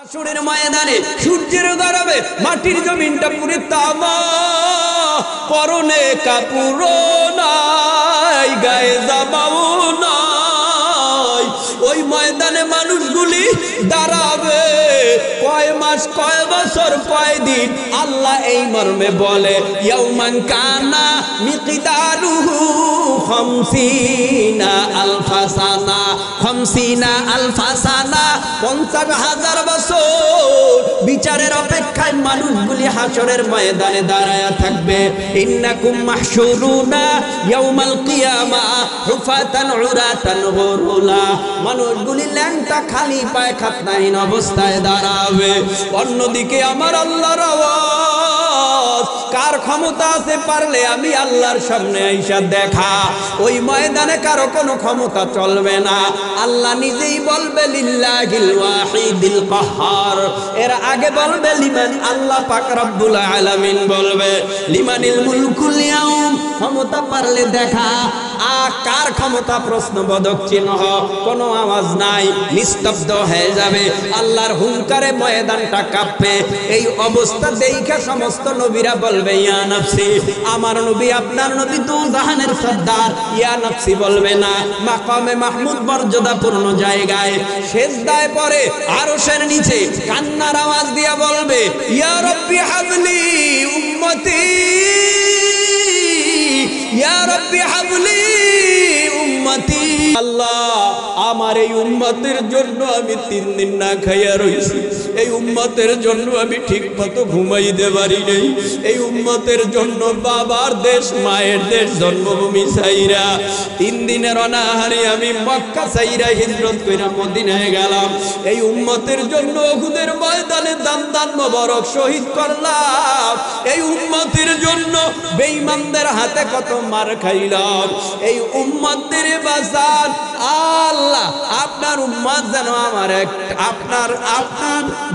আসরের ময়দানে সূর্যের গরমে মাটির জমিনটা পুরো তামা, পরনে কাপড় নাই, গায়ে জামাও নাই। ওই ময়দানে মানুষগুলি দাঁড়াবে কয় মাস, কয় বছর, কয় দিন। আল্লাহ এই মর্মে বলে, ইয়াউমান কানা মিকদারুহু খামসিনা আলফা সানা, খামসিনা আলফা সানা, 50,000 বছর। বিচারের অপেক্ষায় মানুষগুলি হাসরের ময়দানে দাঁড়ায়া থাকবে। ইন্নাকুম মাহশুরুনা ইয়াউমাল কিয়ামা হুফাতান উরাতান গুরুলা। মানুষগুলি ল্যাংটা খালি পায়ে খাতনাহীন অবস্থায় দাঁড়াবে। অন্যদিকে আমার আল্লাহর আওয়াজ, কার ক্ষমতা আছে পারলে আমি আল্লাহর সামনে আইসা দেখা। ওই ময়দানে কারো কোনো ক্ষমতা চলবে না। আল্লাহ নিজেই বলবে লিল্লাহিল ওয়াহিদিল কাহ্হার। এর আগে বলবে লিমান, আল্লাহ পাক রব্বুল আলামিন বলবে লিমানিল মুলকুল ইয়াউম। ক্ষমতা পারলে দেখা। কার ক্ষমতা? প্রশ্নবোধক চিহ্ন, কোনো আওয়াজ নাই, নিস্তব্ধ হয়ে যাবে। আল্লাহর হুঙ্কারে ময়দানটা কাঁপবে। এই অবস্থা দেখে সমস্ত নবীরা বলবে ইয়া নফসি। আমার নবী, আপনার নবী তো জাহানের সর্দার, ইয়া নফসি বলবে না। মাকামে মাহমুদ মর্যাদাপূর্ণ জায়গায় সেজদায় পড়ে আরশের নিচে কান্নার আওয়াজ দিয়া বলবে ইয়া রব্বি হাবলি উম্মতি, ইয়া রব্বি হাবলি উম্মতি। আল্লাহ, আমার এই উম্মতের জন্য আমি 3 দিন না খাইয়া রইছি। এই উম্মতের জন্য আমি ঠিক মতো ঘুমাইতে পারি নাই। এই উম্মতের জন্য বাবার দেশ, মায়ের দেশ, জন্মভূমি ছাইরা 3 দিনের অনাহারে আমি মক্কা ছাইরা হিজরত কইরা মদিনায় গেলাম। এই উম্মতের জন্য উহুদের ময়দানে দান মোবারক শহীদ করলাম। এই উম্মতের জন্য বেঈমানদের হাতে কত মার খাইলাম। এই উম্মতদের বাঁচান আল্লাহ। আপনার উম্মত যেন আমার আপনার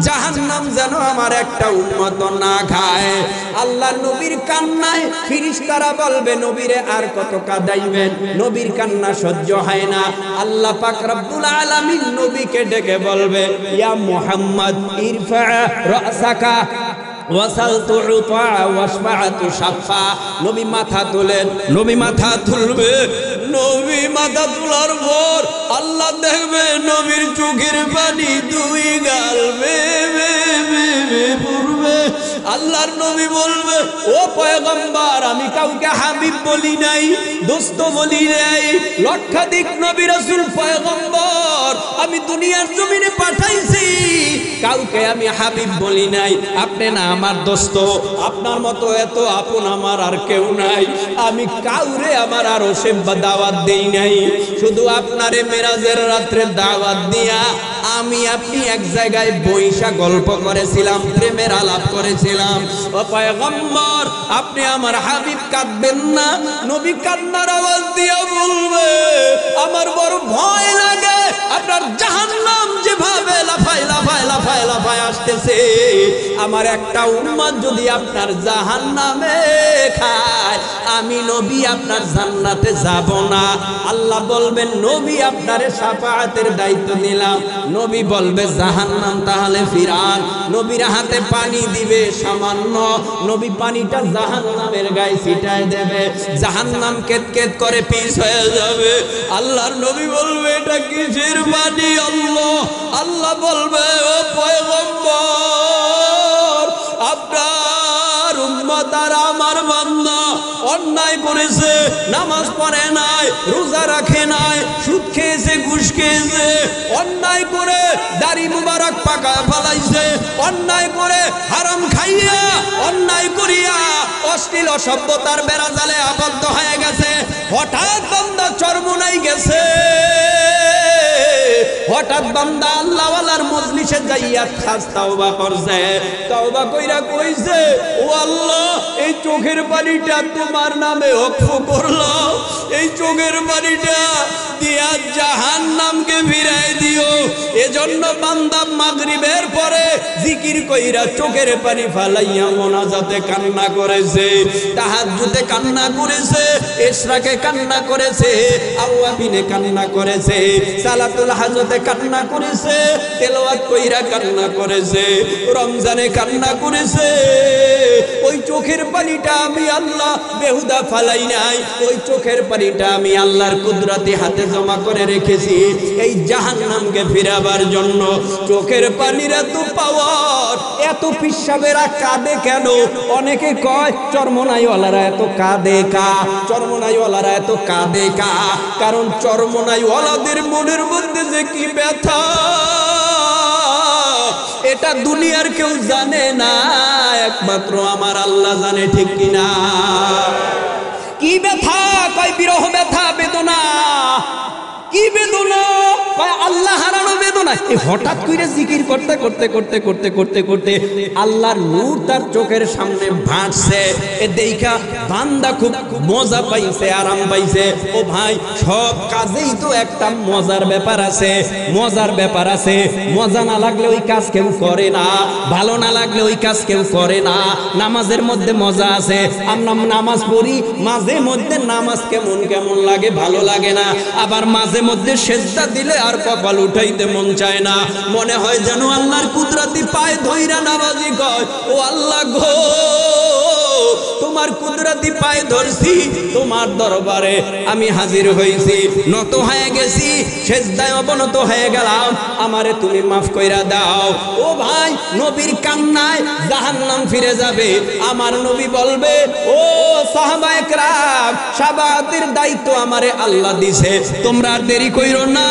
জাহান্নাম যেন আমার একটা উম্মত না খায়। আল্লাহ নবীর কান্নায় ফেরেশতারা বলবে নবীরে আর কত কাঁদাইবেন? নবীর কান্না সহ্য হয় না। আল্লাহ পাক রব্বুল আলামিন নবীকে ডেকে বলবে ইয়া মুহাম্মদ ইরফা রাসাকা ওয়াসালতু উতা ওয়াশফাআতু শাফা। নবী মাথা তোলেন। নবী মাথা তুলবে। নবী মাথা তোলার পর আল্লাহ দেখবে নবীর চোখের পানি 2 গাল বেয়ে পড়বে। আল্লাহর নবী বলবে ও পয়গম্বর, আমি কাউকে হাবিব বলি নাই, দোস্ত বলি নাই। লক্ষাধিক নবী রাসূল পয়গম্বর আমি দুনিয়ার জমিনে পাঠাইছি, কাউকে আমি হাবিব বলি নাই। আপনি না আমার দোস্ত, আপনার মতো এত আপন আমার আর কেউ নাই। আমি কাউরে আমার আর ওসেবা দাওয়াত দেই নাই। শুধু আপনারে মেরাজের রাত্রে দাওয়াত দিয়া আমি আপনি এক জায়গায় বৈশা গল্প করেছিলাম, প্রেমের আলাপ করেছিলাম। ও পয়গম্বর, আপনি আমার হাবিব, কাঁদবেন না। নবী কান্নার আওয়াজ দিয়া বলবে আমার বড় ভয় লাগে, আপনার জাহান্নাম যেভাবে লাফায় লাফায় লাফায় লাফায় আসতেছে, আমার একটা উম্মত যদি আপনার জাহান্নামে খায়, আমি নবী আপনার জান্নাতে যাব না। আল্লাহ বলবেন নবী আপনারে শাফাআতের দায়িত্ব নিলাম। নবী বলবে জাহান্নাম তাহলে ফিরান। নবীর হাতে পানি দিবে সামান্য, নবী পানিটা জাহান্নামের গায়ে ছিটায় দেবে। জাহান্নাম কেতকেত করে পিছ হয়ে যাবে। আল্লাহর নবী বলবে এটা কিসের পানি আল্লাহ? আল্লাহ বলবে ও পয়গম্বর, আপনার উম্মত আর আমার বান্দা অন্যায় করেছে, নামাজ পড়ে নাই, রোজা রাখে নাই, সুদ খেয়েছে, ঘুষ খেয়েছে, অন্যায় করে দাড়ি মুবারক পাকা ফলাইছে, অন্যায় করে হারাম খাইয়া, অন্যায় করিয়া অশ্লীল অসভ্যতার বেড়াজালে আবদ্ধ হয়ে গেছে। হঠাৎ বান্দা চরমোনাই গেছে, হঠাৎ বান্দা আল্লাহওয়ালার মজলিসে যাইয়া খাস তাওবা করছে। তাওবা কইরা কইছে ও আল্লাহ, এই চোখের পানিটা তোমার নামে ওয়াকফ করলাম, এই চোখের পানিটা দিয়া জাহান্নামকে ফিরাই দিও। এজন্য বান্দা মাগরিবের পরে জিকির কইরা চোখের পানি ফালাইয়া মোনাজাতে কান্না করেছে, তাহাজ্জুদে কান্না করেছে, ইশরাকে কান্না করেছে, আওয়াবিনে কান্না করেছে, সালাতুল হাজতে কান্না করেছে, তেলাওয়াত কইরা কান্না করেছে, রমজানে কান্না করেছে। ওই চোখের পানিটা আমি আল্লাহ বেহুদা ফালাই নাই, ওই চোখের পানিটা আমি আল্লাহর কুদরতি হাতে জমা করে রেখেছি এই জাহান্নামকে ফিরাবার জন্য। চোখের পানির এত পাওয়ার, এত পিসাবেরা কাঁদে কেন? অনেকে কয় চরমনাইওয়ালারা এত কাঁদে কা, চরমনাইওয়ালারা এত কাঁদে কা, কারণ চরমনাইওয়ালাদের মনের মধ্যে যে কি ব্যথা এটা দুনিয়ার কেউ জানে না, একমাত্র আমার আল্লাহ জানে, ঠিক কিনা? কি ব্যথা? কয় বিরহ ব্যথা, বেদনা। কি বেদনা? কয় আল্লাহ হারানো বেদনা। এই হঠাৎ করে জিকির করতে করতে করতে করতে করতে করতে আল্লাহর নূর তার চোখের সামনে ভাসছে, এ দেখা বান্দা খুব মজা পাইছে, আরাম পাইছে। ও ভাই, সব কাজেই তো একটা মজার ব্যাপার আছে, মজার ব্যাপার আছে। মজা না লাগলে ওই কাজ কেউ করে না, ভালো না লাগলে ওই কাজ কেউ করে না। নামাজের মধ্যে মজা আছে, আমরা নামাজ পড়ি, মাঝে মধ্যে নামাজ কেমন কেমন লাগে, ভালো লাগে না। আবার মাঝে মধ্যে সেজদা দিলে আর কপাল উঠাইতে মন চায় না, মনে হয় যেন আল্লাহর কুদরতি পায়ে ধইরা নামাজি কয়, ও আল্লাহ গো, তোমার কুদরতি পায়ে ধরছি, তোমার দরবারে আমি হাজির হইছি, নত হয়ে গেছি, সেজদায় অবনত হয়ে গেলাম, আমারে তুমি মাফ কইরা দাও। ও ভাই, নবীর কান্নায় জাহান্নাম ফিরে যাবে। আমার নবী বলবে, ও সাহাবায়ে কেরাম, শাফাআতের দায়িত্ব আমারে আল্লাহ দিছে, তোমরা দেরি কইরো না।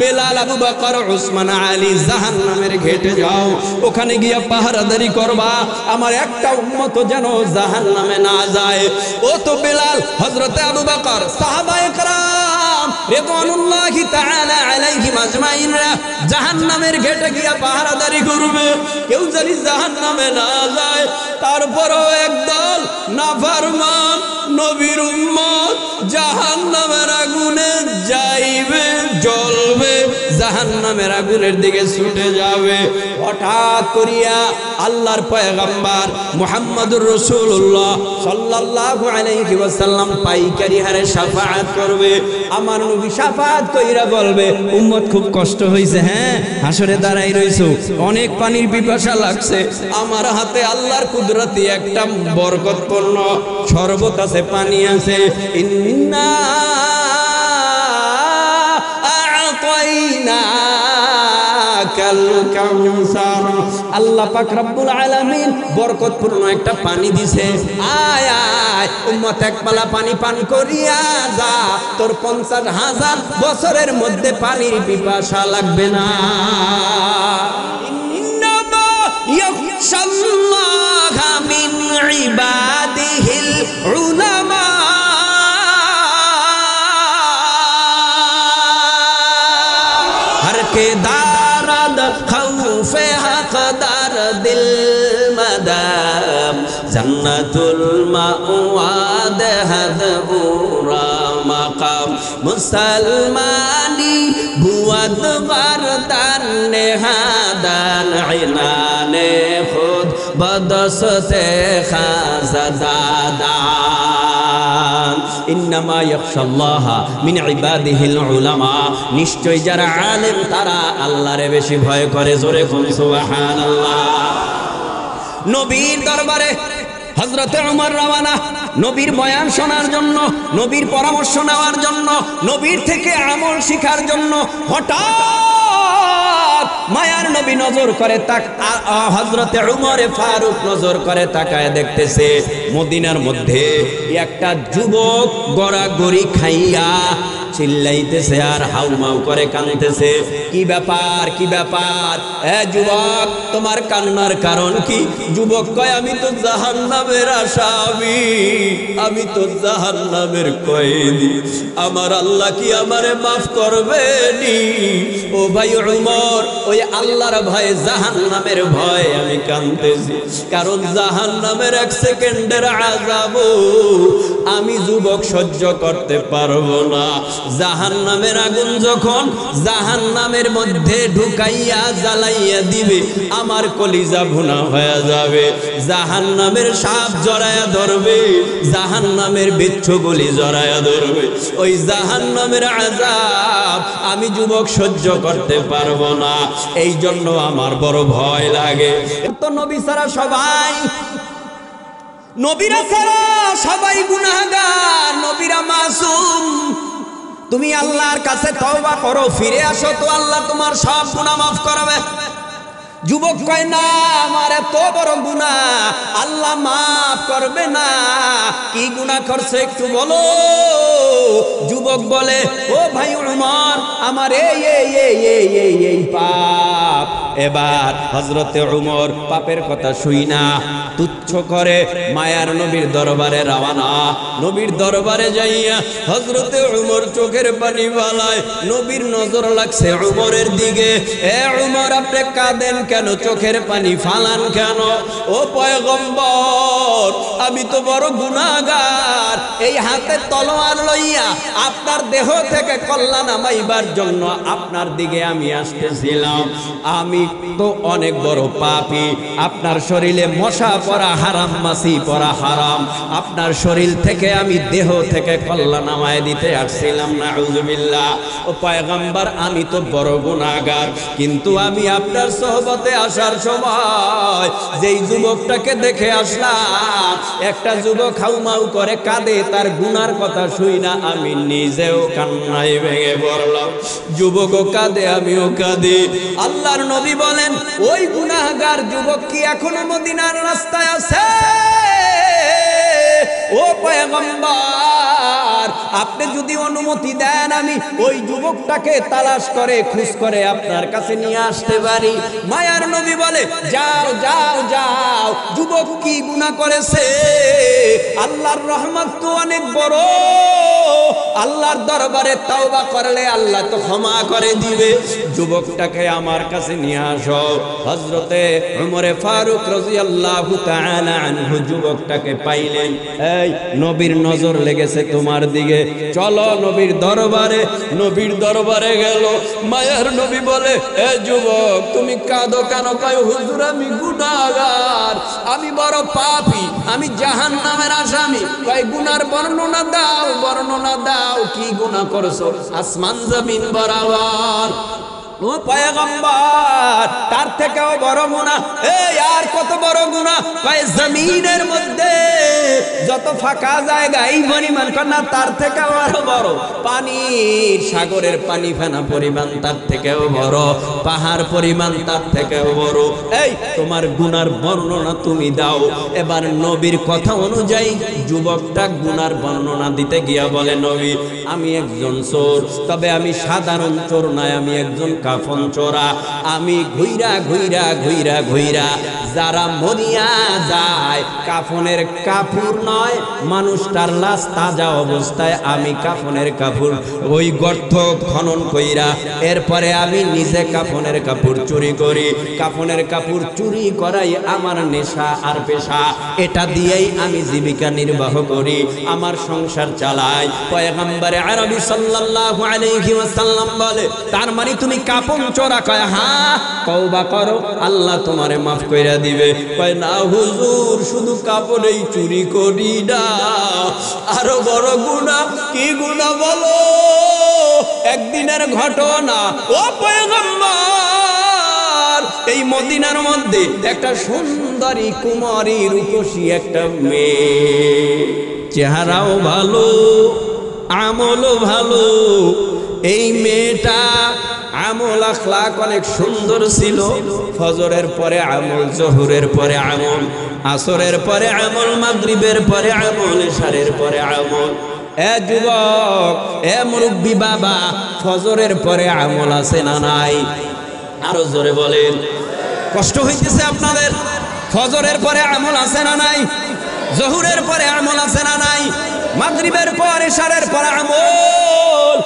বেলাল, আবু বকর, উসমান, আলী জাহান্নামের ঘেটে যাও, ওখানে গিয়া পাহারাদারি করবা, আমার একটা উম্মত যেন জাহান্নামে না যায়। ও তো বেলাল, হযরতে আবু বকর, সাহাবায়ে কেরাম রিদওয়ানুল্লাহি তাআলা আলাইহিম আজমাইনরা জাহান্নামের ঘেটে গিয়া পাহারাদারি করবে, কেউ জানি জাহান্নামে না যায়। তারপরও একদল নাফরমান নবীর উম্মত জাহান্নামের আগুনে যাইবে, জ্বলবে, জাহান্নামের আগুনের দিকে ছুটে যাবে। হঠাৎ করিয়া আল্লাহর পয়গম্বর মুহাম্মদুর রাসূলুল্লাহ সাল্লাল্লাহু আলাইহি ওয়াসাল্লাম পাইকারি হারে শাফাআত করবে। আমার নবী শাফাআত কইরা বলবে, উম্মত খুব কষ্ট হইছে, হ্যাঁ হাসরে দাঁড়াই রইছো, অনেক পানির পিপাসা লাগছে, আমার হাতে আল্লাহর কুদরতি একটা বরকতপূর্ণ শরবত আছে, পানি আছে, ইন্না আ'তাইনাকাল কাউসার, আল্লাহ পাক রব্বুল আলামিন বরকতপূর্ণ একটা পানি দিছে, আয় আয় উম্মত এক পালা পানি পান করিয়া যা, তোর 50,000 বছরের মধ্যে পানির পিপাসা লাগবে না। ইন্নামা ইয়াখশাল্লাহা মিন ইবাদিহিল উলামা, हर के दारद खौफे हकदार दिल मदाम, जन्नतुल मावाद हद उरा मकाम, मुसलमानी बुअद गर्दन नेहादान इनाने खुद बदसते खाज़दादान, इन्नमा यख्शाल्लाहा मिन इबादिहिल उलामा, निश्चय যারা আলেম তারা আল্লাহরে বেশি ভয় করে। জোরে কোন সুবহানাল্লাহ। নবীর দরবারে হযরতে ওমর রওয়ানা, নবীর বয়ান শোনার জন্য, নবীর পরামর্শ নেওয়ার জন্য, নবীর থেকে আমল শিখার জন্য। হঠাৎ মায়ার নবী নজর করে, হযরতে ওমর ফারুক নজর করে তাকায়, দেখতেছে মদিনার মধ্যে একটা যুবক গড়াগড়ি খাইয়া চিল্লাইতেছে আর হাউমাউ করে কাঁদতেছে। কি ব্যাপার, কি ব্যাপার? এ যুবক, তোমার কান্নার কারণ কি? যুবক কয়, আমি তো জাহান্নামের আসামি, আমি তো জাহান্নামের কয়েদি, আমার আল্লাহ কি আমারে মাফ করবে নি? ও ভাই ওমর, ওই আল্লাহর ভয়ে, জাহান্নামের ভয়ে আমি কাঁদতেছি, কারণ জাহান্নামের 1 সেকেন্ডের আযাব আমি যুবক সহ্য করতে পারবো না। জাহান্নামের আগুন যখন জাহান্নামের মধ্যে ঢুকাইয়া জ্বালাইয়া দিবে, আমার কলিজা ভুনা হয়ে যাবে। জাহান্নামের সাপ জড়ায়া ধরবে, জাহান্নামের বিচ্ছুগুলি জড়ায়া ধরবে। ওই জাহান্নামের আযাব আমি যুবক সহ্য করতে পারবো না। এই জন্য আমার বড় ভয় লাগে। তো নবী ছাড়া সবাই, নবীরা ছাড়া সবাই গুনাহগার, নবীরা মাসুম। তুমি আল্লাহর কাছে তওবা করো, ফিরে আসো, তো আল্লাহ তোমার সব গুনাহ মাফ করবে। যুবক কয় না, আমার এত বড় গুনাহ আল্লাহ মাফ করবে না। কি গুনাহ করছে একটু বলো। যুবক বলে, ও ভাই উমর, আমার এই পাপ। এবার হযরতে উমর পাপের কথা শুই না তুচ্ছ করে মায়ার নবীর দরবারে রওনা। নবীর দরবারে যাইয়া হযরতে উমর চোখের পানি ফেলায়। নবীর নজর লাগছে উমরের দিকে। এ উমর, আপনি কাঁদেন কেন, চোখের পানি ফালান কেন? ও পয়গম্বর, আমি তো বড় গুনাহগার। এই হাতে তলোয়ার লইয়া আপনার দেহ থেকে কল্লা নামাইবার জন্য আপনার দিকে আমি আসতেছিলাম। আমি তো অনেক বড় পাপী। আপনার শরীরে মশা পড়া হারাম, মাছি পড়া হারাম। আপনার শরীর থেকে আমি দেহ থেকে কল্লা নামায় দিতে আসছিলাম। নাউযুবিল্লাহ। ও পয়গম্বর, আমি তো বড় গুনাহগার, কিন্তু আমি আপনার সোহবতে আসার সময় যেই যুবকটাকে দেখে আসলাম, একটা যুবক হাউমাউ করে কাঁদে, তার গুনার কথা শুই না আমি নিজেও কান্নায় ভেঙে পড়লাম। যুবকও কাঁদে, আমিও কাঁদি। আল্লাহর নবী বলেন, ওই গুনাহগার যুবক কি এখনো মদিনার রাস্তায় আছে? ও পয়গম্বর, আপনি যদি অনুমতি দেন, আমি ওই যুবকটাকে তালাশ করে খোঁজ করে আপনার কাছে নিয়ে আসতে পারি। মায়ার নবী বলে, যাও যাও যাও। যুবক কি গুনাহ করেছে? আল্লাহর রহমত তো অনেক বড়। আল্লাহর দরবারে তওবা করলে আল্লাহ তো ক্ষমা করে দিবে। যুবকটাকে আমার কাছে নিয়ে আসো। হযরতে উমরে ফারুক রাদিয়াল্লাহু তাআলা আনহু যুবকটাকে পাইলেন। এই নবীর নজর লেগেছে তোমার দিকে, চলো নবীর দরবারে। নবীর দরবারে গেল। মায়ার নবী বলে, এ যুবক, তুমি কাঁদো কেন? কয়, হুজুর, আমি গুনাহগার, আমি বড় পাপী, আমি জাহান্নামের আসামি। কয়, গুনার বর্ণনা দাও, বর্ণনা দাও, কি গুনাহ করছো? আসমান জমিন বরাবর। ও পয়গম্বর, তার থেকেও বড় গুনাহ। এই আর কত বড় গুনাহ? কয়, জমিনের মধ্যে যত ফাঁকা জায়গা এই পরিমাণ, না তার থেকেও আরো বড়। পানির, সাগরের পানি ফেনা পরিমাণ তার থেকেও বড়, পাহাড় পরিমাণ তার থেকেও বড়। এই তোমার গুনার বর্ণনা তুমি দাও। এবার নবীর কথা অনুযায়ী যুবকটা গুনার বর্ণনা দিতে গিয়া বলে, নবী, আমি একজন চোর, তবে আমি সাধারণ চোর নয়, আমি একজন কাফন চোরা। আমি ঘুইরা ঘুইরা ঘুইরা ঘুইরা যারা মরিয়া যায়, কাফনের কাপড় নয়, মানুষটার লাশ তাজা অবস্থায় আমি কাফনের কাপড় ওই গর্ত খনন কইরা, এরপরে আমি নিজে কাফনের কাপড় চুরি করি। কাফনের কাপড় চুরি করাই আমার নেশা আর পেশা। এটা দিয়েই আমি জীবিকা নির্বাহ করি, আমার সংসার চালাই। পয়গম্বরে আরবি সাল্লাল্লাহু আলাইহি ওয়াসাল্লাম বলে, তার মানে তুমি কাফন চোরা? কয়, হ্যাঁ। তওবা করো, আল্লাহ তোমারে মাফ কইরা দিবে। কয়, না হুজুর, শুধু কাপড়েই চুরি করি না, আরো বড় গুনাহ। কি গুনাহ বলো? একদিনের ঘটনা। ও পয়গম্বর, এই মদিনার মধ্যে একটা সুন্দরী কুমারী রূপসী একটা মেয়ে, চেহারাও ভালো, আমলও ভালো। এই মেয়েটা আমল আখলাক অনেক সুন্দর ছিল। ফজরের পরে আমল, জোহরের পরে আমল, আসরের পরে আমল, মাগরিবের পরে আমল, ইশারের পরে আমল। এ যুবক, এ মুরব্বী বাবা, ফজরের পরে আমল আছে না নাই? আরো জোরে বলেন। কষ্ট হইতেছে আপনাদের? ফজরের পরে আমল আছে না নাই? জোহরের পরে আমল আছে না নাই? মাগরিবের পর, ইশারের পর আমল।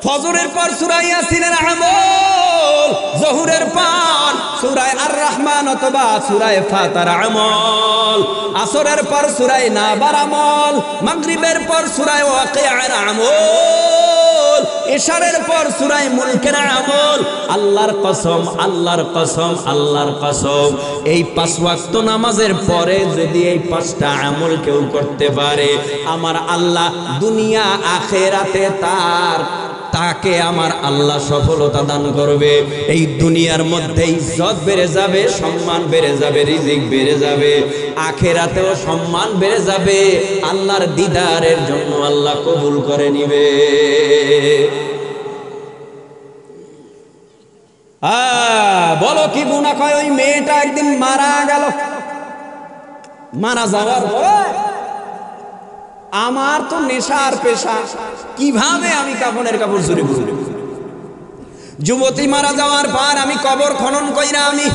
ফজরের পর সূরা ইয়াসিনের আমল, জোহরের পর সূরা আর রহমান অথবা সূরা ফাতিহার আমল, আসরের পর সূরা নাবার আমল, মাগরিবের পর সূরা ওয়াকিয়ার আমল, ইশারের পর সূরা মুলকের আমল। আল্লাহর কসম, আল্লাহর কসম, আল্লাহর কসম, এই 5 ওয়াক্ত নামাজের পরে যদি এই 5টা আমল কেউ করতে পারে, আমার আল্লাহ দুনিয়া আখিরাতে তাকে আমার আল্লাহ সফলতা দান করবে। এই দুনিয়ার মধ্যে ইজ্জত বেড়ে যাবে, সম্মান বেড়ে যাবে, রিজিক বেড়ে যাবে, আখিরাতেও সম্মান বেড়ে যাবে। আল্লাহর দিদারের জন্য আল্লাহ কবুল করে নিবে। বলো কি গুনাহ কয়? ওই মেয়েটা একদিন মারা গেল, মারা যাওয়ার পরে আমার তো নেশার পেশা, কিভাবে আমি কাফনের কাপড় চুরি করব? যুবতী মারা যাওয়ার পর আমি কবর খনন কইরা আমি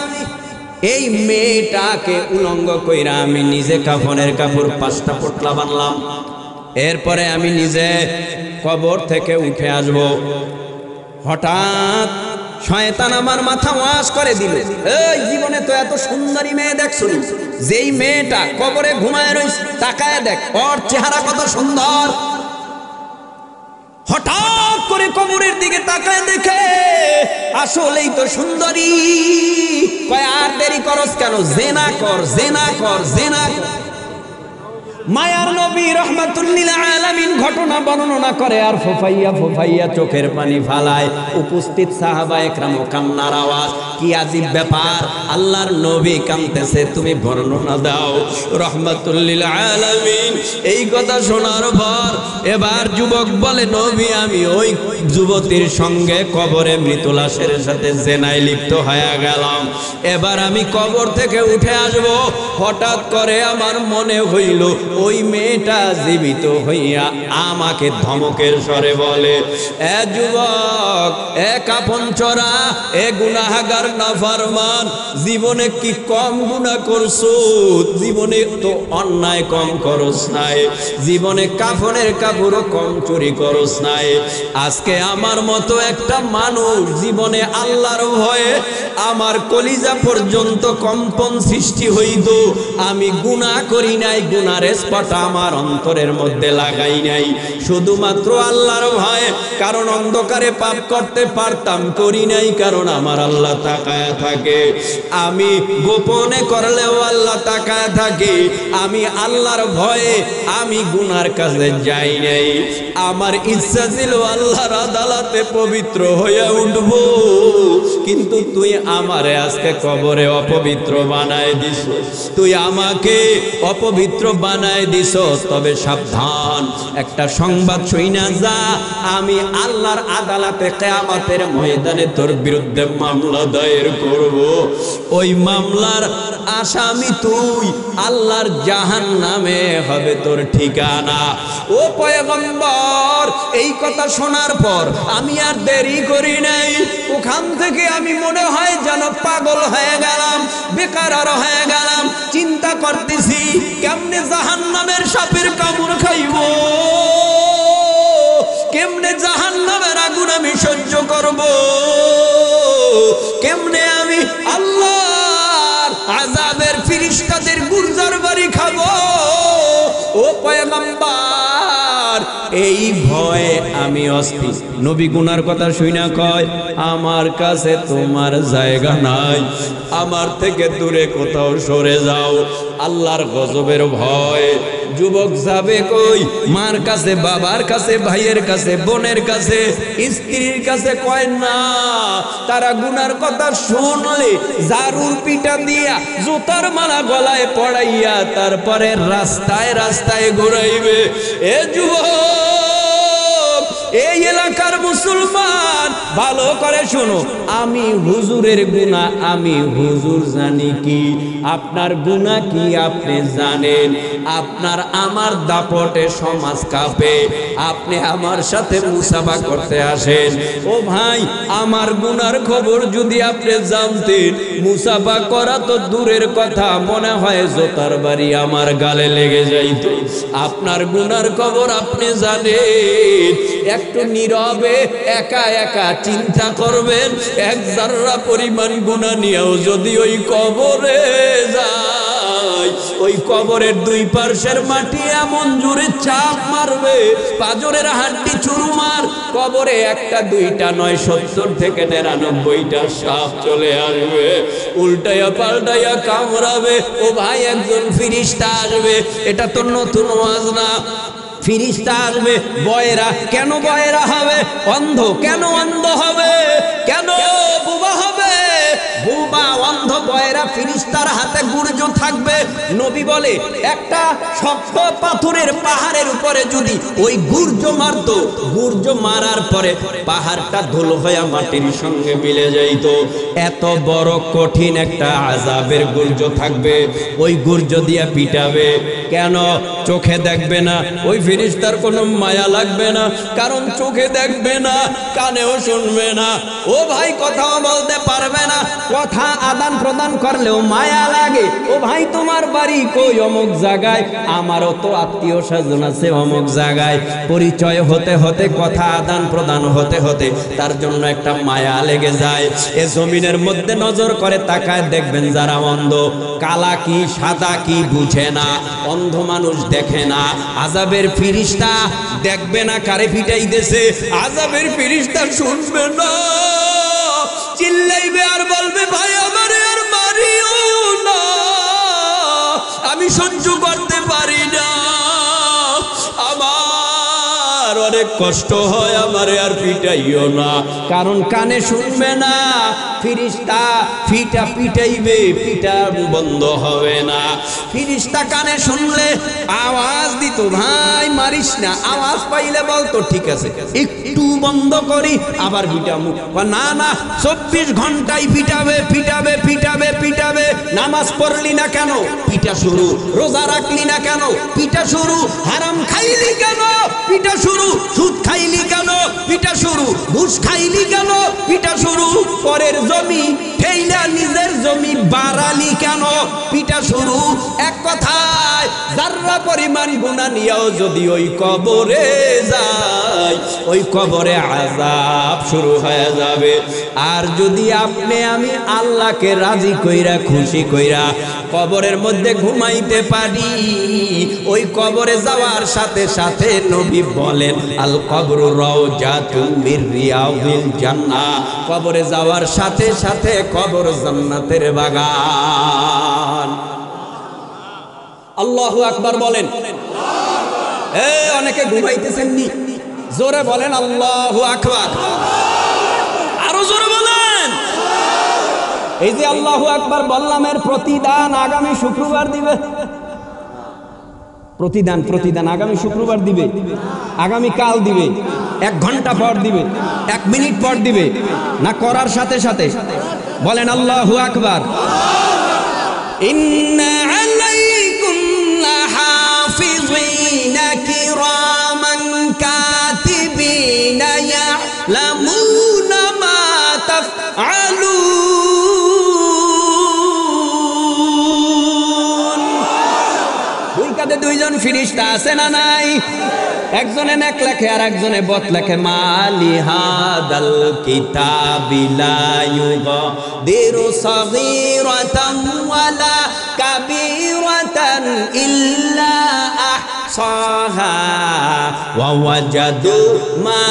এই মেয়েটাকে উলঙ্গ কইরা আমি নিজে কাফনের কাপড় 5টা পোটলা বানলাম। এরপরে আমি নিজে কবর থেকে উঠে আসব। হঠাৎ শয়তান আমার মাথা ওয়াশ করে দিল, এই জীবনে তো এত সুন্দরী মেয়ে দেখছো, যেই মেয়েটা কবরে ঘুমায় রইছে, তাকায় দেখ ওর চেহারা কত সুন্দর। হঠাৎ করে কবরের দিকে তাকায় দেখে আসলেই তো সুন্দরী। কয় আর দেরি করস কেন? জেনা কর, জেনা কর, জেনা কর। মায়ার নবী রাহমাতুল্লিল আলামিন ঘটনা বর্ণনা করে আর ফোফাইয়া ফোফাইয়া চোখের পানি ফালায়। উপস্থিত সাহাবায়ে কেরাম কান্নার আওয়াজ। কি আজীব ব্যাপার, আল্লাহর নবী কাঁদতেছে, তুমি বর্ণনা দাও। রাহমাতুল্লিল আলামিন এই কথা শোনার পর এবার যুবক বলে, নবী আমি ওই যুবতীর সঙ্গে কবরে মৃত লাশের সাথে জেনায় লিপ্ত হয়ে গেলাম। এবার আমি কবর থেকে উঠে আসব। হঠাৎ করে আমার মনে হইল ওই মেয়েটা জীবিত হইয়া আমাকে ধমকের স্বরে বলে, এ যুবক, এ কাফন চোরা, এ গুনাহগার নাফরমান, জীবনে কি কম গুনাহ করছো? জীবনে তো অন্যায় কম করস নাই, জীবনে কাফনের কাপড়ও কম চুরি করস নাই। আজকে আমার মতো একটা মানুষ জীবনে আল্লাহর ভয়ে আমার কলিজা পর্যন্ত কম্পন সৃষ্টি হইত। আমি গুনাহ করি নাই, গুনার স্পট আমার অন্তরের মধ্যে লাগাই নাই, শুধুমাত্র আল্লাহর ভয়ে। কারণ অন্ধকারে পাপ করতে পারতাম, করি নাই, কারণ আমার আল্লাহ তাকায় থাকে। আমি গোপনে করলেও আল্লাহ তাকায় থাকে। আমি আল্লাহর ভয়ে আমি গুনার কাছে যাই নাই। আমার ইচ্ছা ছিল আল্লাহর আদালতে পবিত্র হয়ে উঠব, কিন্তু তুই আমারে আজকে কবরে অপবিত্র বানায় দিস, তুই আমাকে অপবিত্র বানায় দিস। তবে সাবধান, একটা সংবাদ শুইনা যা, আমি আল্লাহর আদালতে কিয়ামতের ময়দানে তোর বিরুদ্ধে মামলা দায়ের করব। ওই মামলার আসামি তুই, আল্লাহর জাহান্নামে হবে তোর ঠিকানা। ও পয়গম্বর, এই কথা শোনার পর আমি আর দেরি করি নাই। ওখান থেকে আমি মনে হয় যেন পাগল হয়ে গেলাম, বেকার হয়ে গেলাম। চিন্তা করতেছি কেমনে জাহান্নামের সাপের কামড় খাইব, কেমনে জাহান্নামের আগুন আমি সহ্য করব, কেমনে আমি আল্লাহর আযাবের ফেরেশতাদের গুরজার বাড়ি খাবো। ও পয়গম্বর, এই ভয়ে আমি অস্থির। নবী গুনার কথা শুইনা কয়, আমার কাছে তোমার জায়গা নাই, আমার থেকে দূরে কোথাও সরে যাও। আল্লাহর গজবের ভয়। যুবক যাবে কই? মার কাছে, বাবার কাছে, ভাইয়ের কাছে, বোনের কাছে, স্ত্রীর কাছে কয় না। তারা গুনার কথা শুনলে জারুর পিটা দিয়া, জুতার মালা গলায় পড়াইয়া তারপরে রাস্তায় রাস্তায় ঘুরাইবে। এ যুবক, এই এলাকার মুসলমান, ভালো করে শোনো, আমি হুজুরের গুনাহ আমি হুজুর জানি কি, আপনার গুনাহ কি আপনি জানেন? আপনার আমার দাপটে সমাজ কাঁপে, আপনি আমার সাথে মুসাফা করতে আসেন। ও ভাই, আমার গুনার খবর যদি আপনি জানতেন, মুসাফা করা তো দূরের কথা, মনে হয় জোতার বাড়ি আমার গালে লেগে যাইত। আপনার গুনার খবর আপনি জানেন। এক একটু নীরবে একা একা চিন্তা করবেন, এক জাররা পরিমাণ গুনাহ নিয়েও যদি ওই কবরে যায়, ওই কবরের দুই পার্শ্বের মাটি এমন জোরে চাপ মারবে, পাঁজরের হাড্ডি চুরমার, কবরে একটা দুইটা নয় 70 থেকে 99টা সাপ চলে আসবে, উল্টাইয়া পাল্টাইয়া কামড়াবে। ও ভাই, একজন ফিরিস্তা আসবে। এটা তো নতুন ওয়াজ না। ফিরিস্তা আসবে বয়রা। কেন বয়রা হবে? অন্ধ। কেন অন্ধ হবে? কেন বুবা হবে? বুবা, অন্ধ, বয়রা ফিরিস্তার হাতে গুর্জ থাকবে। নবী বলে একটা শক্ত পাথরের পাহাড়ের উপরে যদি ওই গুর্জ মারত, গুর্জ মারার পরে পাহাড়টা ধুলো হয়ে মাটির সঙ্গে মিলে যাইত। এত বড় কঠিন একটা আযাবের গুর্জ থাকবে, ওই গুর্জ দিয়ে পিটাবে। কেন? চোখে দেখবে না। ওই ফিরিস্তার কোনো মায়া লাগবে না, কারণ চোখে দেখবে না, কানেও শুনবে না। ও ভাই, কথাও বলতে পারবে না, কথা আদান প্রদান করলেও মায়া লাগে। ও ভাই, তোমার বাড়ি কই? অমুক জায়গায়। আমারও তো আত্মীয় স্বজন আছে অমুক জায়গায়। পরিচয় হতে হতে, কথা আদান প্রদান হতে হতে তার জন্য একটা মায়া লেগে যায়। এ জমিনের মধ্যে নজর করে তাকায় দেখবেন, যারা অন্ধ, কালা কি সাদা কি বুঝে না, অন্ধ মানুষ দেখে না। আযাবের ফিরিস্তা দেখবে না কারে পিটাইতেছে, আযাবের ফিরিস্তা শুনবে না, চিল্লাইবে আর বলবে, ভাই আমারে আর মারিও না, আমি সহ্য করতে পারি না, আমার অনেক কষ্ট হয়, আমারে আর পিটাইও না। কারণ কানে শুনবে না, ফিরিস্তা ফিটা পিটাইবে, পিটা বন্ধ হবে না। ফিরিস্তা কানে শুনলে আওয়াজ দিত, ভাই মারিস না। আওয়াজ পাইলে বলতো, ঠিক আছে একটু বন্ধ করি, আবার পিটামু। না না, 24 ঘন্টায় পিটাবে পিটাবে পিটাবে পিটাবে। নামাজ পড়লি না কেন? পিটা শুরু। রোজা রাখলি না কেন? পিটা শুরু। হারাম খাইলি কেন? পিটা শুরু। সুদ খাইলি কেন? পিটা শুরু। ঘুষ খাইলি কেন? পিটা শুরু। পরের জমি ঠেইলা নিজের জমি বাড়ালি কেন? পিটা শুরু। এক কথায় যাররা পরিমাণ গুনাহ নিয়েও যদি ওই কবরে যায়, ওই কবরে আযাব শুরু হয়ে যাবে। আর যদি আপনি আমি আল্লাহকে রাজি কইরা খুশি কইরা কবরের মধ্যে ঘুমাইতে পারি, ওই কবরে যাওয়ার সাথে সাথে নবী বলেন, আল কবরু রাউজাতুম মির রিয়াদিল জান্নাহ, কবরে যাওয়ার সাথে সাথে কবর জান্নাতের বাগান। আল্লাহু আকবার বলেন। অনেকে ঘুমাইতেছেন নি, জোরে বলেন আল্লাহু আকবার। আরো জোরে বলেন। এই যে আল্লাহু আকবার বললাম, এর প্রতিদান আগামী শুক্রবার দিবে। প্রতিদান প্রতিদান আগামী শুক্রবার দিবে, আগামী কাল দিবে, 1 ঘন্টা পর দিবে, 1 মিনিট পর দিবে, না করার সাথে সাথে? বলেন আল্লাহু আকবার। ইন্না আলাইকুম লাহাফিযিনা কিরামান কাতিবিনা ইয়ালামুনা মা তাফআলুন। দুই কাঁধে দুইজন ফিরিস্তা আছে না নাই? একজনে নেক লেখে আর একজনে বদ লেখে। মালি হাদাল কিতাবিলা ইউগাদিরু সাগীরাতান ওয়ালা কাবীরাতান ইল্লা আহসাহা ওয়া ওয়াজাদু মা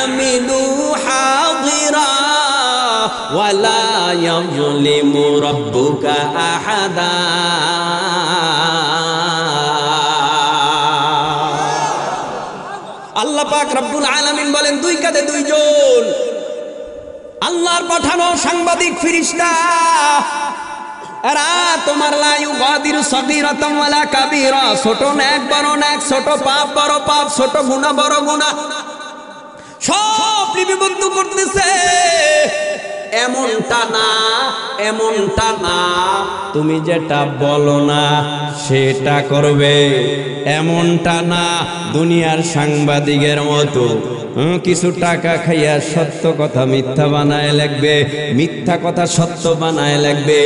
আমিলু হাদিরা ওয়ালা ইয়াযলিমু রাব্বুকা আহাদা। আল্লাহ পাক রব্বুল আলামিন বলেন, দুই কাঁধে দুইজন আল্লাহর পাঠানো সাংবাদিক ফিরিস্তা। এরা তোমার লা ইউগাদিরু সাগীরাতান ওয়ালা কাবীরা, ছোট নেক বড় নেক, ছোট পাপ বড় পাপ, ছোট গুনাহ বড় গুনাহ সব লিপিবদ্ধ করতেছে। এমনটা না, এমনটা না, তুমি যেটা বলো না সেটা করবে। এমনটা না দুনিয়ার সাংবাদিকের মতো কিছু টাকা খাইয়া সত্য কথা মিথ্যা বানায় লাগবে, মিথ্যা কথা সত্য বানায় লাগবে,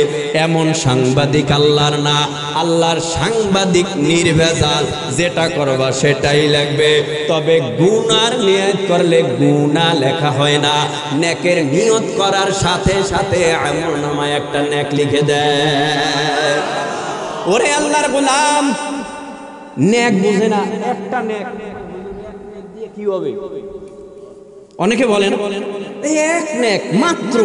এমন সাংবাদিক আল্লাহর না। আল্লাহর সাংবাদিক নির্ভেজাল, যেটা করবা সেটাই লাগবে। তবে গুনার নিয়ত করলে গুনাহ লেখা হয় না, নেকের নিয়ত করার সাথে সাথে আমলনামায় একটা নেক লিখে দেয়। ওরে আল্লাহর গোলাম, নেক বুঝে না, একটা নেক দিয়ে কি হবে? অনেকে বলেন এক নেক মাত্র।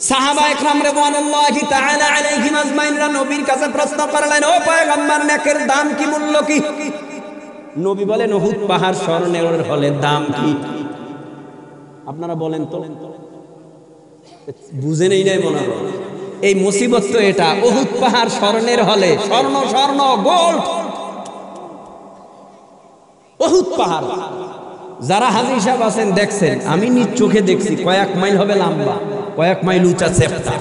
সাহাবা একরাম রিদওয়ানুল্লাহি তাআলা আলাইহিম আজমাইনরা নবীর কাছে প্রশ্ন করলেন, ও পয়গম্বর, নেকের দাম কি, মূল্য কি? নবী বলেন, উহুদ পাহাড় স্বর্ণের হলে দাম কি? আপনারা বলেন তো, বুঝে নেই নাই মনে হয়। এই মুসিবত তো এটা, উহুদ পাহাড় স্বর্ণের হলে, স্বর্ণ স্বর্ণ গোল্ড, উহুদ পাহাড়। যারা হাজী সাহেব আছেন দেখছেন, আমি নিজ চোখে দেখছি, কয়েক মাইল হবে লম্বা, কয়েক মাইল উঁচা চেপ্টা।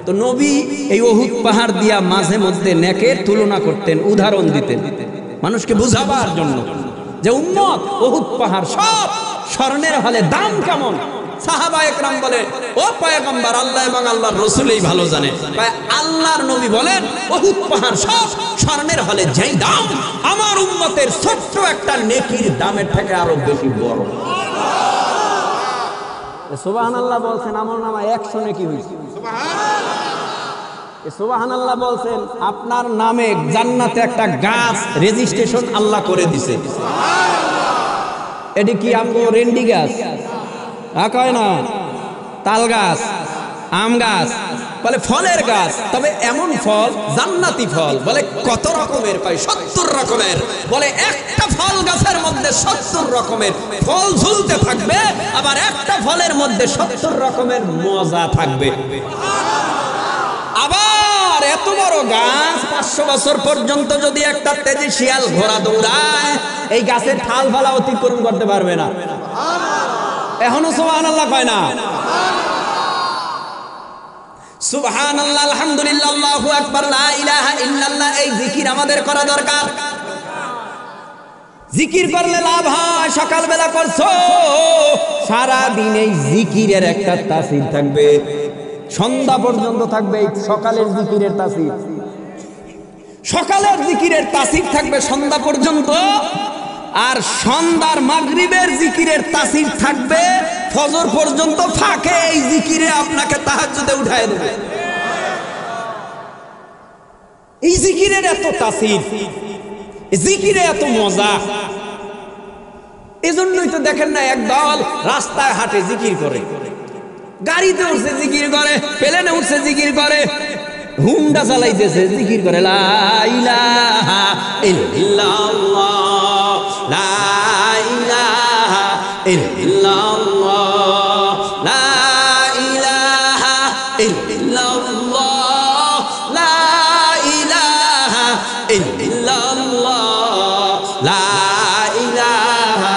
তো নবী এই উহুদ পাহাড় দিয়া মাঝে মধ্যে নেকের তুলনা করতেন, উদাহরণ দিতেন মানুষকে বুঝাবার জন্য যে উম্মত, উহুদ পাহাড় সব স্বর্ণের হলে দাম কেমন? সাহাবা একরাম বলে, ও পয়গম্বর, আল্লাহ এবং আল্লাহর রাসূলই ভালো জানে। আল্লাহর নবী বলেন, উহুদ পাহাড় সব স্বর্ণের হলে যেই দাম, আমার উম্মতের ছোট্ট একটা নেকির দামের থেকে আরো বেশি বড়। সুবহানাল্লাহ বলছেন, আমলনামায় 100 নেকি হইছে। সুবহানাল্লাহ বলছেন, আপনার নামে জান্নাতে একটা গাছ রেজিস্ট্রেশন আল্লাহ করে দিছে। এটি কি আমগো রেন্ডি গাছ? কয় না, তাল গাছ, আম গাছ, বলে ফলের গাছ। তবে এমন ফল, জান্নাতি ফল। বলে কত রকমের? কয় 70 রকমের। বলে একটা ফল গাছের মধ্যে 70 রকমের ফল ঝুলতে থাকবে, আবার একটা ফলের মধ্যে 70 রকমের মজা থাকবে। আবার এত বড় গাছ, 500 বছর পর্যন্ত যদি একটা তেজি শিয়াল ঘোড়া দৌড়ায়, এই গাছের ঠাল ফালা অতিক্রম করতে পারবে না। এখনো সুবহানাল্লাহ কয় না? সুবহানাল্লাহ, আলহামদুলিল্লাহ, আল্লাহু আকবার, লা ইলাহা ইল্লাল্লাহ, এই জিকির আমাদের করা দরকার। জিকির করলে লাভ হয়। সকালবেলা করছো, সারা দিন এই জিকিরের একটা তাসির থাকবে, সন্ধ্যা পর্যন্ত থাকবে। সকালের জিকিরের তাসির, সকালের জিকিরের তাসির থাকবে সন্ধ্যা পর্যন্ত, আর সন্ধ্যার মাগরিবের জিকিরের তাসির থাকবে ফজর পর্যন্ত। ফাঁকে এই জিকিরে আপনাকে তাহাজ্জুদে উঠায় দেবে। এই জিকিরের এত তাসির, জিকিরে এত মজা। এজন্যই তো দেখেন না, একদল রাস্তায় হাঁটে জিকির করে, গাড়িতে উঠছে জিকির করে, প্লেনে উঠছে জিকির করে, হুন্ডা চালাইতেছে জিকির করে, লা ইলাহা ইল্লাল্লাহ, লা ইলাহা ইল্লাল্লাহ, লা ইলাহা ইল্লাল্লাহ, লা ইলাহা ইল্লাল্লাহ, লা ইলাহা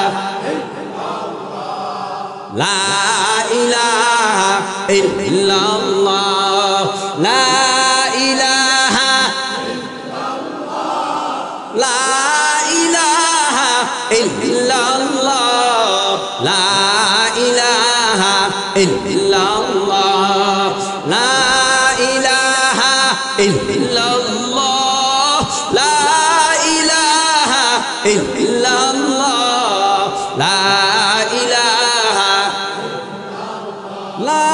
ইল্লাল্লাহ, লা ইলাহা ইল্লাল্লাহ, লা ইলাহা ইল্লাল্লাহ, লা ইলাহা ইল্লাল্লাহ, লা ইলাহা ইল্লাল্লাহ, লা ইলাহা ইল্লাল্লাহ, লা ইলাহা ইল্লাল্লাহ, লা ইলাহা, লা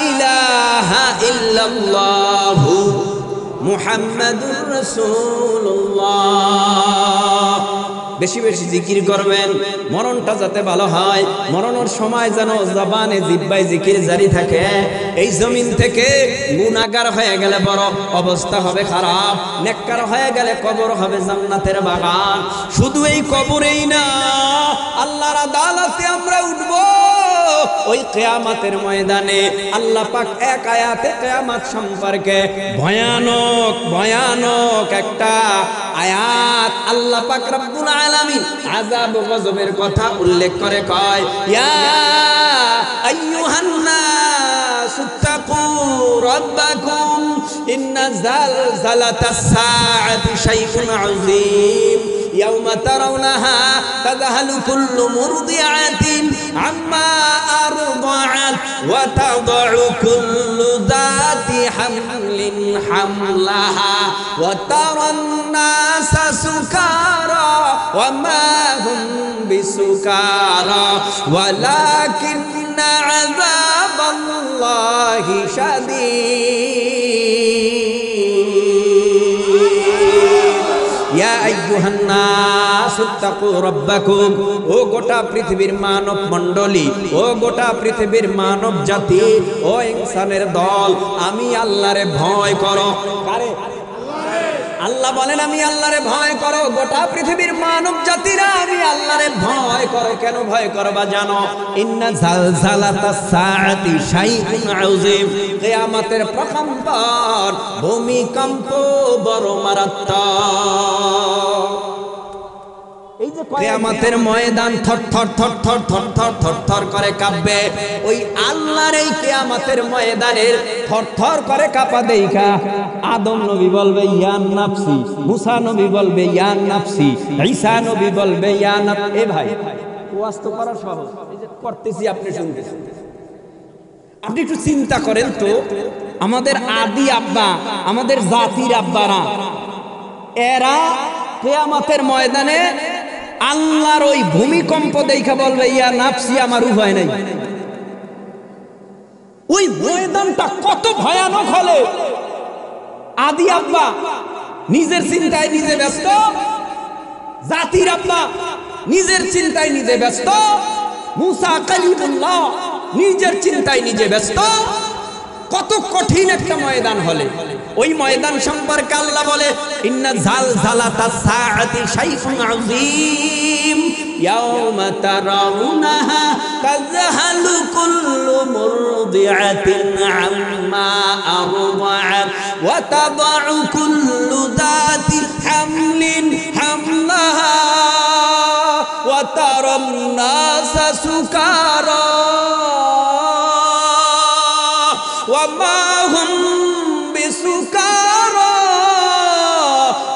ইলাহা ইল্লাল্লাহু মুহাম্মাদুর রাসূলুল্লাহ। বেশি বেশি জিকির করবেন, মরণটা যাতে ভালো হয়, মরণের সময় যেন জবানে জিহ্বায় জিকির জারি থাকে। এই জমিন থেকে গুনাহগার হয়ে গেলে বড় অবস্থা হবে খারাপ, নেককার হয়ে গেলে কবর হবে জান্নাতের বাগান। শুধু এই কবরেই না, আল্লাহর আদালতে আমরা উঠবো। ওই কিয়ামতের ময়দানে আল্লাহ পাক এক আয়াতে কিয়ামত সম্পর্কে ভয়ানক ভয়ানক একটা আয়াত আল্লাহ পাক রব্বুল আলামিন আযাব ও গজবের কথা উল্লেখ করে কয়, ইয়া আইয়ুহান নাস ইত্তাকু রাব্বাকুম ইন্না যালজালাতাস সাআতি শাইউন আযীম ইয়াউমা তারাউনাহা তাযহালু কুল্লু মুরদিআতিন আম্মা আরদাআত ওয়া তাদউ কুল্লু যাতি হামলিন হামলাহা ওয়া তারান নাসা সুকারা ওয়া মা হুম বিসুকারা ওয়ালাকিন্না আযাবাল্লাহি শাদীদ। ইয়া আইয়ুহান নাস ইত্তাকু রাব্বাকুম, ও গোটা পৃথিবীর মানব মণ্ডলী, ও গোটা পৃথিবীর মানব জাতি, ও ইনসানের দল, আমি আল্লাহরে ভয় করো। কারে? আল্লাহ বলেন আমি আল্লাহরে ভয় করো। গোটা পৃথিবীর মানব জাতিরা আমি আল্লাহরে ভয় করো। কেন ভয় করবা জানো? ইন্না জালজালাতাস সাআতি শাইউন আযীম, কিয়ামতের প্রকম্পন, ভূমিকম্প বড় মারাত্মক। এই যে কিয়ামতের ময়দান থর থর থর থর থর থর থর থর করে কাঁপবে। ওই আল্লাহর এই কিয়ামতের ময়দানের থর থর করে কাঁপা দেইখা আদম নবী বলবে ইয়া নাফসি, মুসা নবী বলবে ইয়া নাফসি, ঈসা নবী বলবে ইয়া নাফসি। এ ভাই ওয়াজ তো করা সহজ, এই যে করতেছি আপনি শুনতেছেন। আপনি একটু চিন্তা করেন তো, আমাদের আদি আব্বা, আমাদের জাতির আব্বারা, এরা কিয়ামতের ময়দানে আল্লাহর ওই ভূমিকম্প দেখা বলবে ইয়া নাফসি, আমার উপায় নাই। ওই ময়দানটা কত ভয়ানক হলে আদি আব্বা নিজের চিন্তায় নিজে ব্যস্ত, জাতির আব্বা নিজের চিন্তায় নিজে ব্যস্ত, মুসা কালিমুল্লাহ নিজের চিন্তায় নিজে ব্যস্ত। কত কঠিন একটা ময়দান হলে ওই ময়দান সম্পর্কে আল্লাহ বলে ইন্না জালজালাতাস সাআতি শাইউন আযীম ইয়াউমা তারাউনাহা তাযহালু কুল্লু মুরদিআতিন আম্মা আরদাআত ওয়া তাদউ কুল্লু যাতি হামলিন হামলাহা ওয়া তারান নাসা সুকারা ওয়া মা হুম বিসুকারা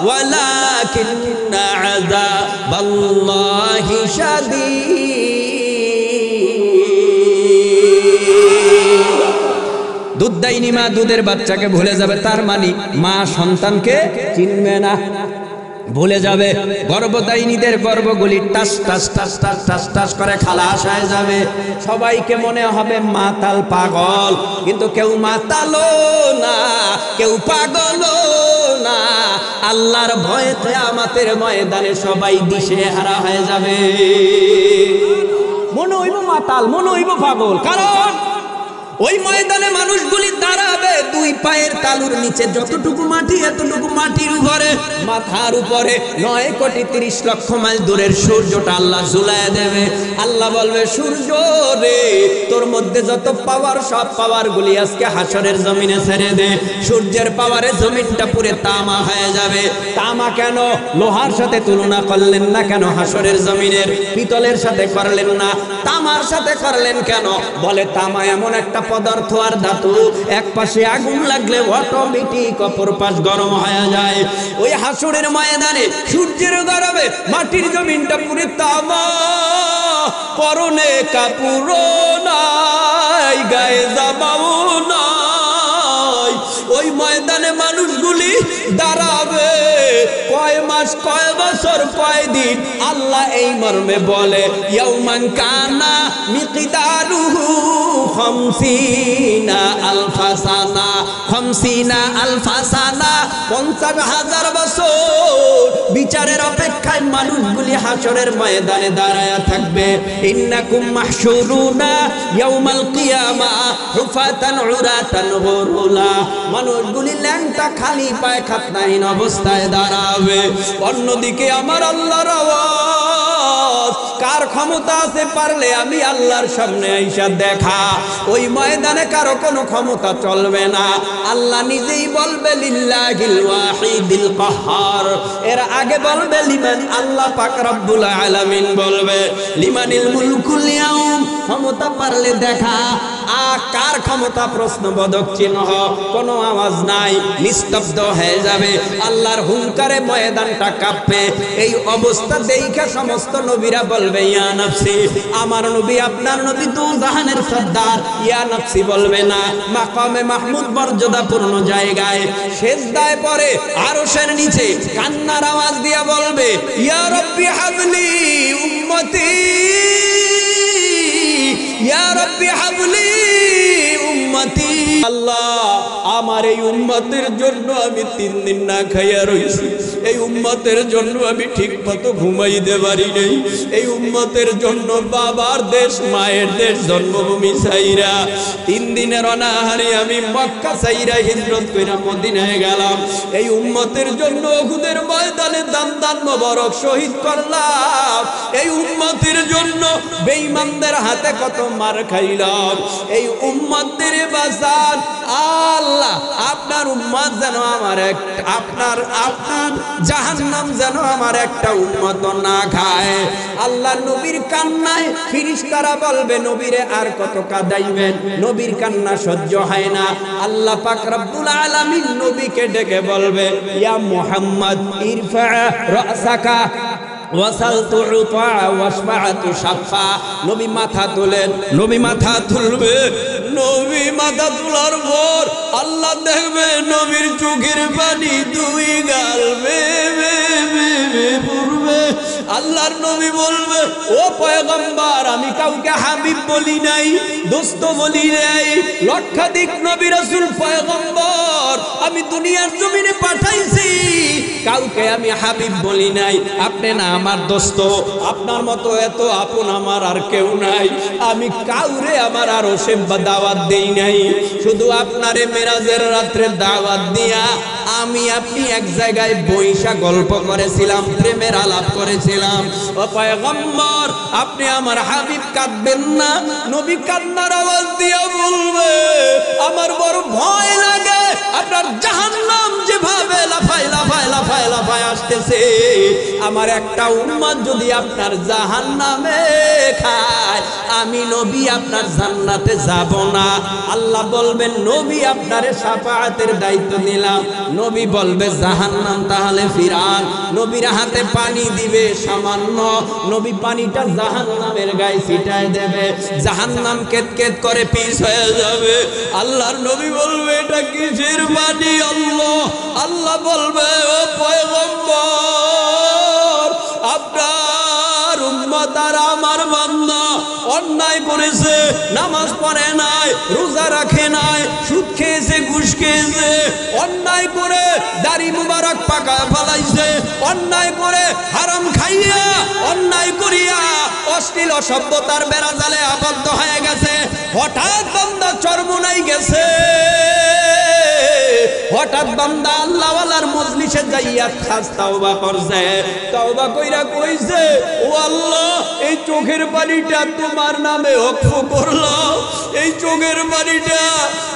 ওয়ালাকিন্না আযাবাল্লাহি শাদীদ। দুধ দেয়নি মা দুধের বাচ্চাকে ভুলে যাবে, তার মানে মা সন্তানকে চিনবে না, ভুলে যাবে। গর্ভদায়িনীদের গর্ভগুলি টাস টাস টাস টাস টাস টাস করে খালাস হয়ে যাবে। সবাইকে মনে হবে মাতাল পাগল, কিন্তু কেউ মাতালও না, কেউ পাগলও না। আল্লাহর ভয়ে কিয়ামতের ময়দানে সবাই দিশেহারা হয়ে যাবে। মনে হইব মাতাল, মনে হইব পাগল, কারণ ওই ময়দানে মানুষগুলি দাঁড়াবে দুই পায়ের তালুর নিচে, যতটুকু মাটি এতটুকু মাটির উপরে, মাথার উপরে 9,30,00,000 মাইল দূরের সূর্যটা আল্লাহ ঝুলায় দেবে। আল্লাহ বলবে সূর্য রে, তোর মধ্যে যত পাওয়ার সব পাওয়ার গুলি আজকে হাসরের জমিনে ছেড়ে দে। সূর্যের পাওয়ারে জমিনটা পুরে তামা হয়ে যাবে। তামা কেন? লোহার সাথে তুলনা করলেন না কেন? হাসরের জমিনের পিতলের সাথে করলেন না, তামার সাথে করলেন কেন? বলে তামা এমন একটা পদার্থ আর ধাতু, এক পাশে আগুন লাগলে অটোমেটিক অপর পাশ গরম হয়ে যায়। ওই হাসরের ময়দানে সূর্যের গরমে মাটির জমিনটা পুরো তামা, পরনে কাপড় নাই, গায়ে জামাও নাই। ওই ময়দানে মানুষগুলি দাঁড়াবে কয় মাস, কয় বছর, কয় দিন। আল্লাহ এই মর্মে বলে ইয়াউমান কানা মিকদারুহু 50 আলফা সানা, 50 আলফা সানা, 50,000 বছর বিচারের অপেক্ষায় মানুষগুলি হাসরের ময়দানে দাঁড়ায়া থাকবে। ইন্নাকুম মাহশুরুনা ইয়াউমাল কিয়ামা হুফাতান উরাতান গুরুলা, মানুষগুলি ল্যাংটা খালি পায়ে খাতনাহীন অবস্থায় দাঁড়াবে। অন্যদিকে আমার আল্লাহর আওয়াজ, কার ক্ষমতা আছে পারলে আমি আল্লাহর সামনে আইসা দেখা। ওই ময়দানে কারো কোনো ক্ষমতা চলবে না। আল্লাহ নিজেই বলবে লিল্লাহিল ওয়াহিদিল কাহ্হার, এর আগে বলবে লিমান, আল্লাহ পাক রব্বুল আলামিন বলবে লিমানিল মুলকুল ইয়াউম, ক্ষমতা পারলে দেখা। কার ক্ষমতা প্রশ্নবোধক চিহ্ন, কোনো আওয়াজ নাই, নিস্তব্ধ হয়ে যাবে। আল্লাহর হুঙ্কারে ময়দানটা কাঁপবে। এই অবস্থা দেখে সমস্ত নবীরা বলবে ইয়া নফসি, আমার নবী আপনার নবী তো জাহানের সর্দার, ইয়া নফসি বলবে না, মাকামে মাহমুদ মর্যাদাপূর্ণ জায়গায় সেজদায় পড়ে আরশের নিচে কান্নার আওয়াজ দিয়া বলবে ইয়া রব্বি হাবলি উম্মতি, ইয়া রব্বি হাবলি উম্মতি। আল্লাহ আমার এই উম্মতের জন্য আমি 3 দিন না খাইয়া রইছি, এই উম্মতের জন্য আমি ঠিক মতো ঘুমাইতে পারি নাই, এই উম্মতের জন্য বাবার দেশ মায়ের দেশ জন্মভূমি ছাইরা 3 দিনের অনাহারে আমি মক্কা ছাইরা হিজরত কইরা মদিনায় গেলাম, এই উম্মতের জন্য উহুদের ময়দানে দান মোবারক শহীদ করলাম, এই উম্মতের জন্য বেঈমানদের হাতে কত মার খাইলাম, এই উম্মতের বাঁচান আল্লাহ। আপনার উম্মত যেন আমার আপনার জাহান্নাম যেন আমার একটা উম্মত না খায়। আল্লাহ নবীর কান্নায় ফেরেশতারা বলবে নবীরে আর কত কাঁদাইবেন, নবীর কান্না সহ্য হয় না। আল্লাহ পাক রব্বুল আলামিন নবীকে ডেকে বলবে ইয়া মুহাম্মদ ইরফা রাসাকা ওয়াসাল তু'তা ওয়াশফা'তু শাফা। নবী মাথা তোলেন, নবী মাথা তুলবে, নবী মাথা তোলার পর আল্লাহ দেখবে নবীর চোখের পানি 2 গাল বেয়ে পড়বে। আল্লাহর নবী বলবে ও পয়গম্বর, আমি কাউকে হাবিব বলি নাই, দোস্ত বলি নাই, লক্ষাধিক নবী রাসূল পয়গম্বর আমি দুনিয়ার জমিনে পাঠাইছি, কাউকে আমি হাবিব বলি নাই। আপনি না আমার দোস্ত, আপনার মতো এত আপন আমার আর কেউ নাই, আমি কাউরে আমার আর ওসেবা দাওয়াত দেই নাই, শুধু আপনারে মেরাজের রাত্রে দাওয়াত দিয়া আমি আপনি এক জায়গায় বৈশা গল্প করেছিলাম, প্রেমের আলাপ করেছিলাম। ও পয়গম্বর আপনি আমার হাবিব, কাঁদবেন না। নবী কান্নার আওয়াজ দিয়া বলবে আমার বড় ভয় লাগে, আপনার জাহান্নাম যেভাবে লাফায় লাফায় লাফায় লাফায় আসতেছে, আমার একটা উম্মত যদি আপনার জাহান্নামে খায়, আমি নবী আপনার জান্নাতে যাব না। আল্লাহ বলবেন নবী আপনারে শাফাআতের দায়িত্ব নিলাম। নবী বলবে জাহান্নাম তাহলে ফিরান। নবীর হাতে পানি দিবে সামান্য, নবী পানিটা জাহান্নামের গায়ে ছিটায় দেবে, জাহান্নাম কেতকেত করে পিছ হয়ে যাবে। আল্লাহর নবী বলবে এটা কিসের পানি আল্লাহ? আল্লাহ বলবে ও পয়গম্বর আপনার উম্মত আর আমার বান্দা অন্যায় করেছে, নামাজ পড়ে নাই, রোজা রাখে নাই, সুদ খেয়েছে, ঘুষ খেয়েছে, অন্যায় করে দাড়ি মুবারক পাকা ফলাইছে, অন্যায় করে হারাম খাইয়া অন্যায় করিয়া অশ্লীল অসভ্যতার বেড়াজালে আবদ্ধ হয়ে গেছে, হঠাৎ বান্দা চরমোনাই গেছে, হঠাৎ বান্দা আল্লাহওয়ালার মজলিসে যাইয়া খাস তাওবা করছে, তাওবা কইরা কইছে ও আল্লাহ এই চোখের পানিটা তোমার নামে ওয়াকফ করলাম, এই চোখের পানিটা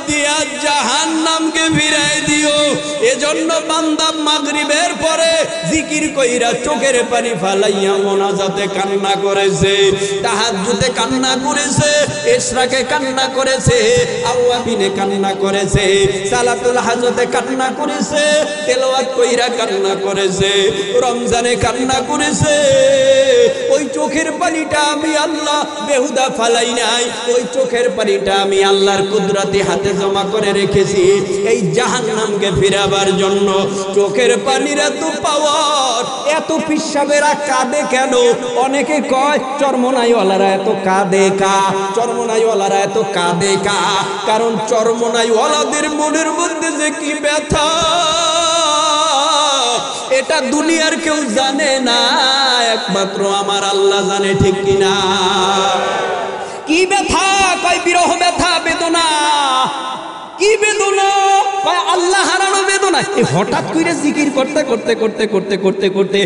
দিয়া জাহান্নামকে ফিরাই দিও। এজন্য বান্দা মাগরিবের পরে জিকির কইরা চোখের পানি ফালাইয়া মোনাজাতে কান্না করেছে, তাহাজ্জুদে কান্না করেছে, ইশরাকে কান্না করেছে, আওয়াবিনে কান্না করেছে, সালাতুল হাজতে কান্না করেছে, তেলাওয়াত কইরা কান্না করেছে, রমজানে কান্না করেছে। ওই চোখের পানিটা আমি আল্লাহ বেহুদা ফালাই নাই, ওই চোখের পানিটা আমি আল্লাহর কুদরতি হাতে জমা করে রেখেছি এই জাহান্নামকে ফিরাবার জন্য। চোখের পানির এত পাওয়ার, এত পিসাবেরা কাঁদে কেন? অনেকে কয় চরমনাইওয়ালারা এত কাঁদে কা, চরমনাইওয়ালারা এত কাঁদে কা, কারণ চরমনাইওয়ালাদের মনের মধ্যে যে কি ব্যথা এটা দুনিয়ার কেউ জানে না, একমাত্র আমার আল্লাহ জানে, ঠিক কিনা? কি ব্যথা? কয় বিরহ ব্যথা, বেদনা। কি বেদনা? কয় আল্লাহ হারানো বেদনা। না, এই হঠাৎ করে জিকির করতে করতে করতে করতে করতে করতে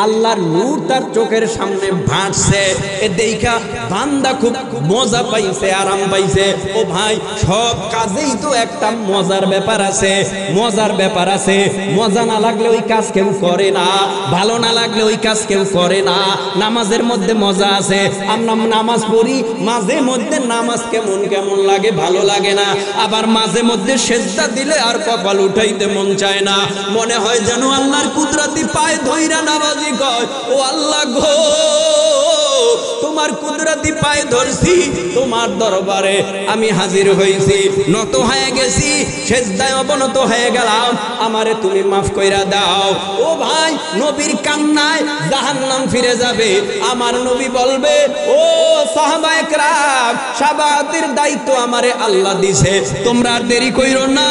আল্লাহর নূর তার চোখের সামনে ভাসছে। এ দেখা বান্দা খুব মজা পাইছে, আরাম পাইছে। ও ভাই, সব কাজেই তো একটা মজার ব্যাপার আছে, মজার ব্যাপার আছে। মজা না লাগলে ওই কাজ কেউ করে না, ভালো না লাগলে ওই কাজ কেউ করে না। নামাজের মধ্যে মজা আছে, আমরা নামাজ পড়ি, মাঝে মধ্যে নামাজ কেমন কেমন লাগে, ভালো লাগে না। আবার মাঝে মধ্যে সেজদা দিলে আর কপাল উঠাইতে মন চায় না, মনে হয় যেন আল্লাহর কুদরতি পায়ে ধইরা নামাজি কয়, ও আল্লাহ গো, তোমার কুদরতি পায়ে ধরছি, তোমার দরবারে আমি হাজির হইছি, নত হয়ে গেছি, সেজদায় অবনত হয়ে গেলাম, আমারে তুমি মাফ কইরা দাও। ও ভাই, নবীর কান্নায় জাহান্নাম ফিরে যাবে। আমার নবী বলবে, ও সাহাবায়ে কেরাম, শাফাআতের দায়িত্ব আমারে আল্লাহ দিছে, তোমরা আর দেরি কইরো না।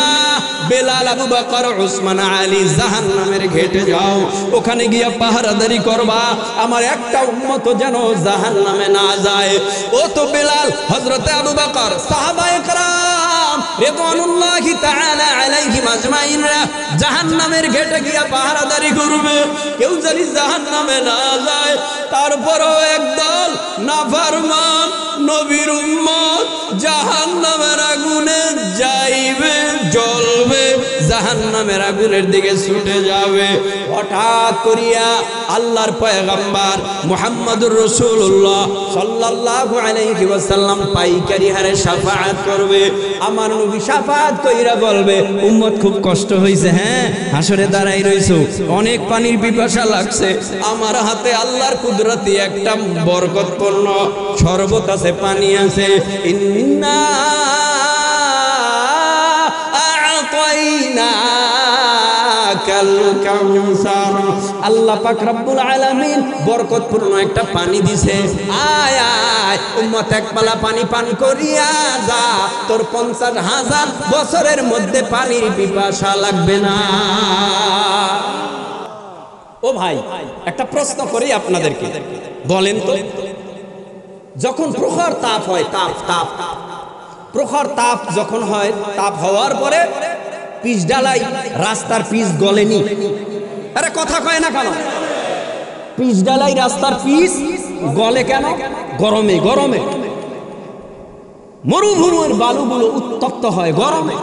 বেলাল, আবু বকর, উসমান, আলী জাহান্নামের ঘেটে যাও, ওখানে গিয়া পাহারাদারি করবা, আমার একটা উম্মত যেন জাহান্নামে না যায়। ও তো বেলাল, হযরতে আবু বকর, সাহাবায়ে কেরাম রিদওয়ানুল্লাহি তাআলা আলাইহিম আজমাইনরা জাহান্নামের ঘেটে গিয়া পাহারাদারি করবে, কেউ জানি জাহান্নামে না যায়। তারপরও একদল নাফরমান নবীর উম্মত জাহান্নামের আগুনে যাইবে, জ্বলবে, জাহান্নামের আগুনের দিকে ছুটে যাবে। হঠাৎ করিয়া আল্লাহর পয়গম্বর মুহাম্মদুর রাসূলুল্লাহ সাল্লাল্লাহু আলাইহি ওয়াসাল্লাম পাইকারি হারে শাফাআত করবে। আমার নবী শাফাআত কইরা বলবে, উম্মত খুব কষ্ট হইছে, হ্যাঁ হাসরে দাঁড়াই রইছো, অনেক পানির পিপাসা লাগছে, আমার হাতে আল্লাহর কুদরতি একটা বরকতপূর্ণ শরবত আছে, পানি আছে। ইন্না আ'তাইনাকাল কাউসার, আল্লাহ পাক রব্বুল আলামিন বরকতপূর্ণ একটা পানি দিছে, আয় আয় উম্মত, এক পালা পানি পান করিয়া যা, তোর 50,000 বছরের মধ্যে পানির পিপাসা লাগবে না। ও ভাই, একটা প্রশ্ন করি আপনাদেরকে, বলেন তো, যখন প্রখর তাপ হয়, তাপ প্রখর তাপ যখন হয়, তাপ হওয়ার পরে পিচ ডালাই, রাস্তার পিচ গলেনি, আরে কথা কয় না কেন? পিচ ডালাই, রাস্তার পিচ গলে কেন? গরমে। গরমে মরুভূমির বালুগুলো উত্তপ্ত হয় গরমে।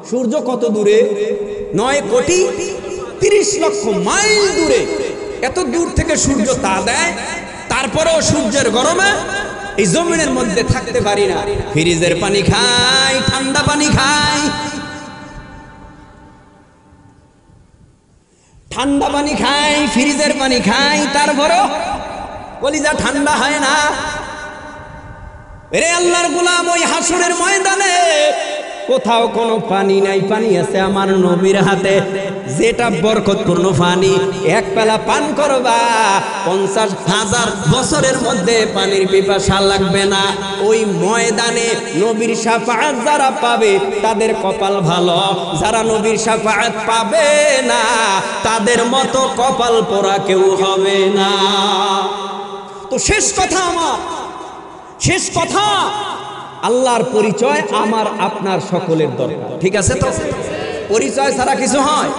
সূর্য কত দূরে? 9,30,00,000 মাইল দূরে। এত দূর থেকে সূর্য তা দেয়, তারপরেও সূর্যের গরমে এই জমিনের মধ্যে থাকতে পারি না। ফ্রিজের পানি খাই, ঠান্ডা পানি খাই, ঠান্ডা পানি খাই, ফ্রিজের পানি খাই, তারপরেও কলিজা ঠান্ডা হয় না। রে আল্লাহর গোলাম, ওই হাসরের ময়দানে কোথাও কোনো পানি নাই, পানি আছে আমার নবীর হাতে, যেটা বরকতপূর্ণ পানি। এক পেলা পান করবা, 50,000 বছরের মধ্যে পানির পিপাসা লাগবে না। ওই ময়দানে নবীর শাফাআত যারা পাবে তাদের কপাল ভালো, যারা নবীর শাফাআত পাবে না তাদের মতো কপাল পোড়া কেউ হবে না। তো শেষ কথা, আমার শেষ কথা, আল্লাহর পরিচয় আমার আপনার সকলের দরকার, ঠিক আছে তো? পরিচয় ছাড়া কিছু হয়?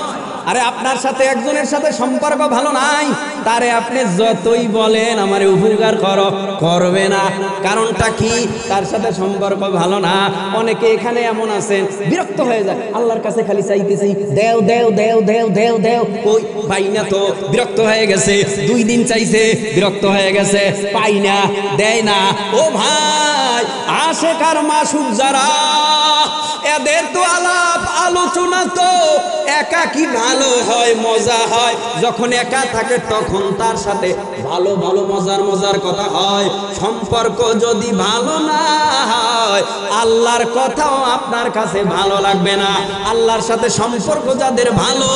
আরে আপনার সাথে একজনের সাথে সম্পর্ক ভালো নাই, তারে আপনি যতই বলেন আমারে উপকার করো, করবে না। কারণটা কি? তার সাথে সম্পর্ক ভালো না। অনেকে এখানে এমন আছেন, বিরক্ত হয়ে যায়, আল্লাহর কাছে খালি চাইতেছি, দেও দেও দেও দেও দেও দেও, কই পাই না তো, বিরক্ত হয়ে গেছে। 2 দিন চাইছে, বিরক্ত হয়ে গেছে, পাই না, দেয় না। ও ভাই, আশেক আর মাসুক যারা, এদের তো আলাপ আলোচনা তো একাকী ভালো হয়, মজা হয়। যখন একা থাকে তখন তার সাথে ভালো ভালো মজার মজার কথা হয়। সম্পর্ক যদি ভালো না হয়, আল্লাহর কথাও আপনার কাছে ভালো লাগবে না। আল্লাহর সাথে সম্পর্ক যাদের ভালো,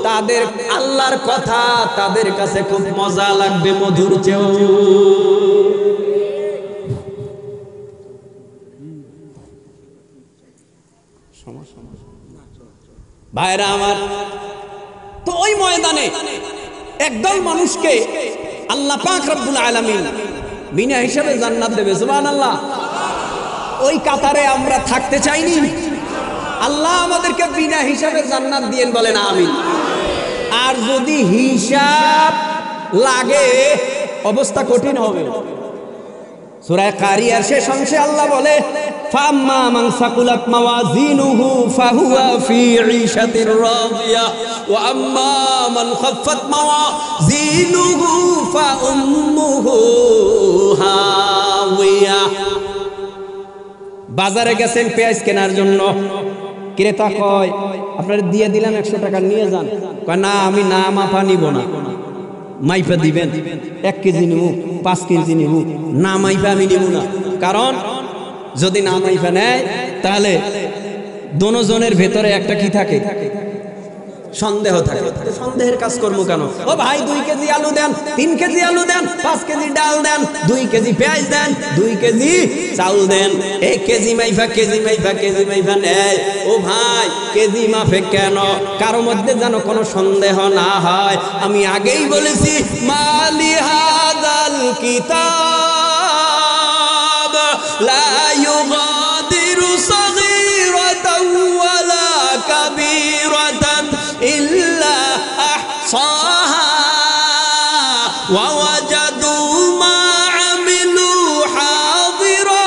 তাদের আল্লাহর কথা তাদের কাছে খুব মজা লাগবে, মধুর চেয়েও। ভাইরা আমার, তো ওই ময়দানে একদল মানুষকে আল্লাহ পাক রব্বুল আলামিন বিনা হিসাবে জান্নাত দেবে, সুবহানাল্লাহ। ওই কাতারে আমরা থাকতে চাইনি, আল্লাহ আমাদেরকে বিনা হিসাবে জান্নাত দিয়েন, বলেন আমিন। আর যদি হিসাব লাগে অবস্থা কঠিন হবে। সূরা কারিয়ার শেষ অংশে আল্লাহ বলে, ফাম্মা মান সাকুলাত মাওয়াজিনুহু ফাহুয়া ফি ঈশাতির রাদিয়া ওয়া আম্মা মান খাফফাত মাওয়াজিনুহু ফাউম্মুহু হাওিয়া। বাজারে গেছেন পেঁয়াজ কেনার জন্য, ক্রেতা কয় আপনারা দিয়ে দিলাম 100 টাকা নিয়ে যান। কয় না, আমি না মাপা নিব না, মাইপা দিবেন। 1 কেজি নিব, 5 কেজি নিব, না মাইপা আমি নিব না। কারণ যদি না মাইপা নেয় তাহলে দুজনের ভেতরে একটা কি থাকে, সন্দেহ থাকে। সন্দেহের কাজ করবো কেন? ও ভাই 2 কেজি আলু দেন, 3 কেজি আলু দেন, 5 কেজি ডাল দেন, 2 কেজি পেঁয়াজ দেন, 2 কেজি চাউল দেন। 1 কেজি মাইফা কেজি নেয়। ও ভাই কেজি মাফে কেন? কারো মধ্যে যেন কোনো সন্দেহ না হয়। আমি আগেই বলেছি, মালি হাযাল কিতাব লা ইউগাদিরু সাগীরাতাও ওয়ালা কাবীরাতান ইল্লা আহসাহা ওয়া ওয়াজাদু মা আমিলু হাদিরা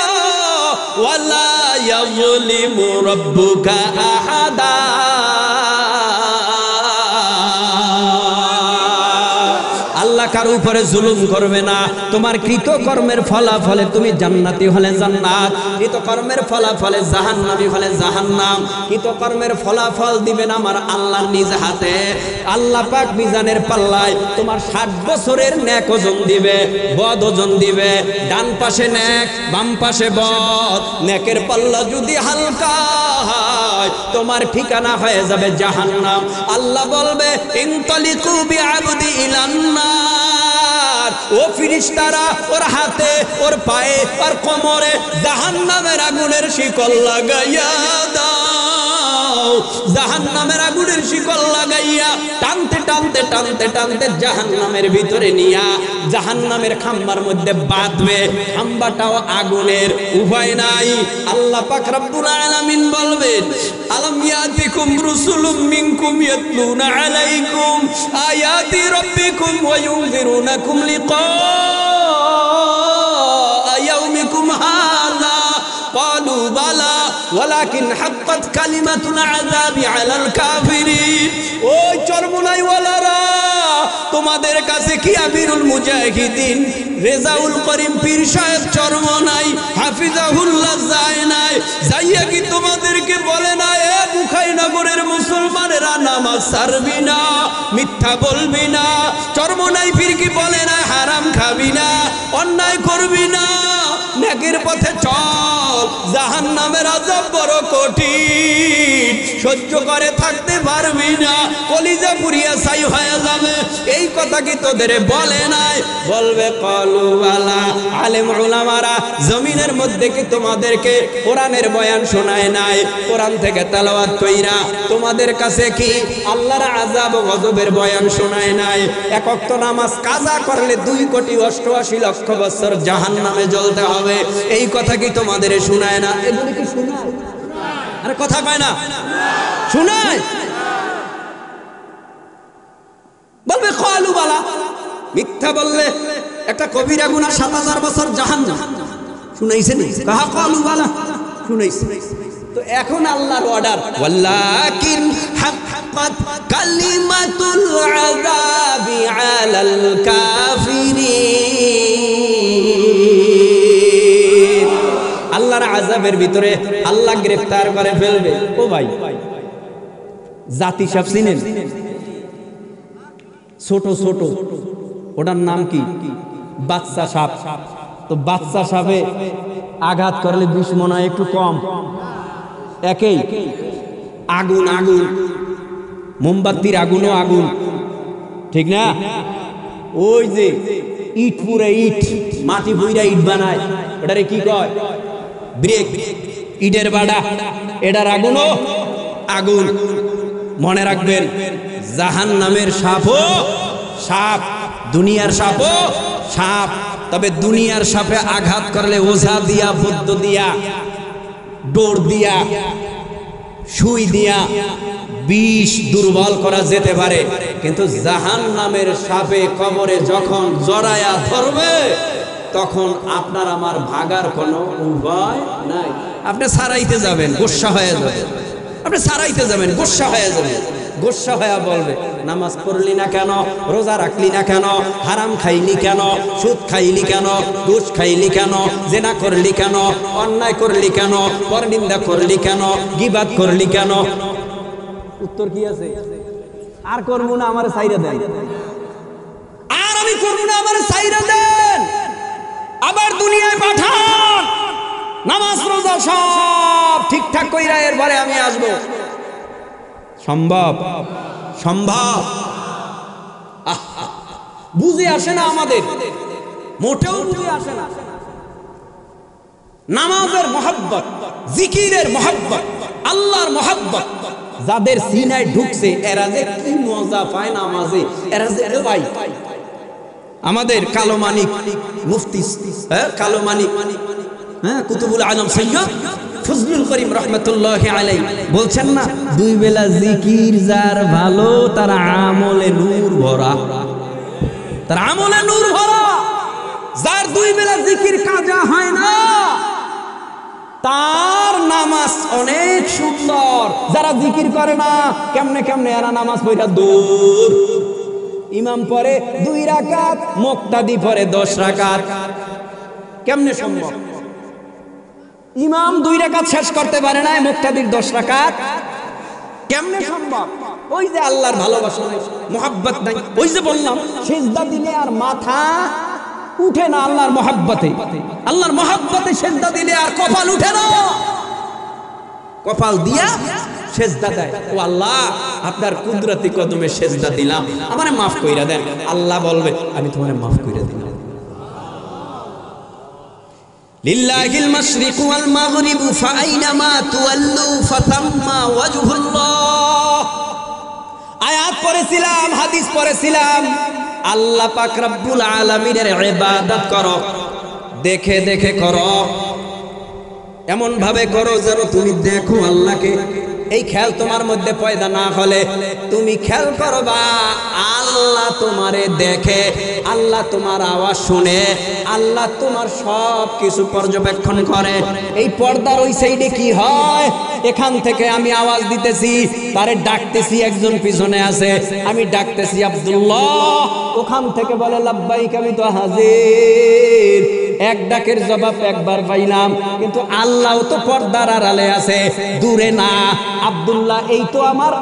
ওয়া লা ইয়াযলিমু রাব্বুকা আহাদা। আল্লাহ কারো উপরে জুলুম করবে না। তোমার কৃতকর্মের ফলাফলে তুমি জান্নাতি হলে জান্নাত, কৃতকর্মের ফলাফলে জাহান্নামী হলে জাহান্নাম। কৃতকর্মের ফলাফল দিবেন আমার আল্লাহর নিজ হাতে। আল্লাহ পাক মিজানের পাল্লায় তোমার 60 বছরের নেক ওজন দিবে, বদ ওজন দিবে। ডান পাশে নেক, বাম পাশে বদ। নেকের পাল্লা যদি হালকা হয় তোমার ঠিকানা হয়ে যাবে জাহান্নাম। আল্লাহ বলবে, ইনতালিকু বিআবদি ইলান্নার। ও ফেরেশতারা ওর হাতে, ওর পায়ে, ওর কোমরে জাহান্নামের আগুনের শিকল লাগাইয়া দাও। জাহান্নামের আগুনের শিকল লাগাইয়া টানতে টানতে টানতে টানতে জাহান্নামের ভিতরে নিয়া জাহান্নামের খাম্বার মধ্যে বাঁধবে। খাম্বাটাও আগুনের, উভয় নাই। আল্লাহ পাক রব্বুল আলামিন বলবেন, আলাম ইয়াতিকুম রুসুলুম মিনকুম ইয়াতলুনা আলাইকুম আয়াতি রাব্বিকুম ওয়া ইউনযিরুনাকুম লিকা ইয়াউমিকুম হাযা ক্বালু বালা ওয়ালাকিন হাক্কাত কালিমাতুল আযাবি আলাল কাফিরিন। ওই চরমোনাই ওয়ালারা, তোমাদের কাছে কি আমিরুল মুজাহিদিন রেজাউল করিম পীর সাহেব চরমোনাই হাফিজাহুল্লাহ যায় নাই? যাইয়া কি তোমাদেরকে বলে না, এ বুখাইনগরের মুসলমানেরা নামাজ ছাড়বি না, মিথ্যা বলবি না? চরমোনাই পীর কি বলে না হারাম খাবি না, অন্যায় করবি না, নেকের পথে চল? জাহান্নামের আযাব বড় কঠিন, সহ্য করে থাকতে পারবি না, কলিজা পুড়িয়া ছাই হয়ে যাবে। এই কথা কি তোদের বলে নাই? বলবে ক্বালু বালা। আলেম উলামারা জমিনের মধ্যে কি তোমাদেরকে কোরআনের বয়ান শোনায় নাই? কোরআন থেকে তেলাওয়াত কইরা তোমাদের কাছে কি আল্লাহর আযাব ও গজবের বয়ান শোনায় নাই? এক ওয়াক্ত নামাজ কাজা করলে 2,88,00,000 বছর জাহান্নামে জ্বলতে হবে। এই কথা কি তোমাদের শোনায় না? এগুলি কি শোনায়? আরে কথা কয় না, শোনায়? বলবে ক্বালু বালা। মিথ্যা বললে একটা কবিরা গুনাহ 7,000 বছর জাহান্নাম। শুনাইছেন? কাহা ক্বালু বালা, শুনাইছে। তো এখন আল্লাহর অর্ডার, ওয়ালাকিন হাক্কাত কালিমাতুল আযাবি আলাল কাফিরিন। আল্লাহর আযাবের ভিতরে আল্লাহ গ্রেফতার করে ফেলবে। ও ভাই, জাতি সাপ চিনেন? ছোট ছোট, ওটার নাম কি? বাচ্চা সাপ। তো বাচ্চা সাপে আঘাত করলে বিষ মনে হয় একটু কম। একই আগুন, আগুন মোমবাতির আগুনও আগুন, ঠিক না? ওই যে ইট পুরে ইট, মাটি পুইরা ইট বানায়, ওটারে কি কয়? ব্রেক। ইটের বাড়া, এটার আগুনও আগুন। মনে রাখবেন, জাহান্নামের সাপও সাপ, দুনিয়ার সাপও সাপ। তবে দুনিয়ার সাপে আঘাত করলে ওঝা দিয়া, বৈদ্য দিয়া, ডোর দিয়া সুই দিয়া বিষ দুর্বল করা যেতে পারে, কিন্তু জাহান্নামের সাপে কবরে যখন জড়ায়া ধরবে তখন আপনার আমার ভাগার কোনো উপায় নাই। আপনি সারাইতে যাবেন, গোস্বা হয়ে যাবে, আপনি সারাইতে যাবেন, গোস্বা হয়ে যাবে, গোস্বা হয়ে বলবে নামাজ পড়লি না কেন, রোজা রাখলি না কেন, হারাম খাইলি কেন, সুদ খাইলি কেন, ঘুষ খাইলি কেন, জেনা করলি কেন, অন্যায় করলি কেন, পরনিন্দা করলি কেন, গীবাত করলি কেন? উত্তর কি আছে? আর করবো না, আমার সাইরা দেন, আর আমি করবো না, আমার সাইরা দেন, আবার দুনিয়ায় পাঠান, নামাজ রোজা সব ঠিকঠাক কইরা এরপরে আমি আসবো। সম্ভব? সম্ভব? বুঝে আসে না আমাদের, মোটেও বুঝে আসে না। নামাজের মহব্বত, জিকিরের মহব্বত, আল্লাহর মহব্বত যাদের সিনায় ঢুকছে এরা যে কি মজা পায় নামাজে, এরা যে ভাই আমাদের কালো মানিক মুফতি, কালো মানিক, কুতুবুল আলম সৈয়দ ফজলুল করিম রহমতুল্লাহি আলাইহি বলছেন না, দুই বেলা জিকির যার ভালো তার আমলে নূর ভরা, তার আমলে নূর ভরা। যার দুই বেলা জিকির কাজা হয় না তার নামাজ অনেক সুন্দর। যারা জিকির করে না কেমনে কেমনে এরা নামাজ পড়া দূর। ইমাম পড়ে 2 রাকাত, মুক্তাদি পড়ে 10 রাকাত, কেমনে সম্ভব? ইমাম 2 রাকাত শেষ করতে পারে না, মুক্তাদির 10 রাকাত কেমনে সম্ভব? ওই যে আল্লাহর ভালোবাসা নাই, মুহাব্বত নাই। ওই যে বললাম সিজদা দিলে আর মাথা উঠে না আল্লাহর মহব্বতে, আল্লাহর মহব্বতে সিজদা দিলে আর কপাল উঠে না, কপাল দিয়া সিজদা দেয়। ও আল্লাহ, আপনার কুদরতি কদমে সিজদা দিলাম, আমারে মাফ কইরা দেন। আল্লাহ বলবে আমি তোমারে মাফ কইরা দিলাম। লিল্লাহিল মাশরিকু ওয়াল মাগরিবু ফাআইনামা তুওয়াল্লু ফাতাম্মা ওয়াজহুল্লাহ। আয়াত পড়েছিলাম, হাদিস পড়েছিলাম, আল্লাহ পাক রব্বুল আলামিনের ইবাদত করো, দেখে দেখে করো, এমন ভাবে করো যেন তুমি দেখো আল্লাহকে। এই খেয়াল তোমার মধ্যে পয়দা না হলে তুমি খেয়াল করবা আল্লাহ তোমারে দেখে, আল্লাহ তোমার আওয়াজ শুনে, আল্লাহ তোমার সব কিছু পর্যবেক্ষণ করে। এই পর্দার ওই সাইডে কি হয়, এখান থেকে আমি আওয়াজ দিতেছি, তারে ডাকতেছি, একজন পিছনে আছে, আমি ডাকতেছি আব্দুল্লাহ, ওখান থেকে বলে লাব্বাইক, আমি তো হাজির। এক ডাকের জবাব একবার পাইলাম, কিন্তু আল্লাহ তো পর্দার আড়ালে আছে, দূরে না। আব্দুল্লাহ এই তো আমার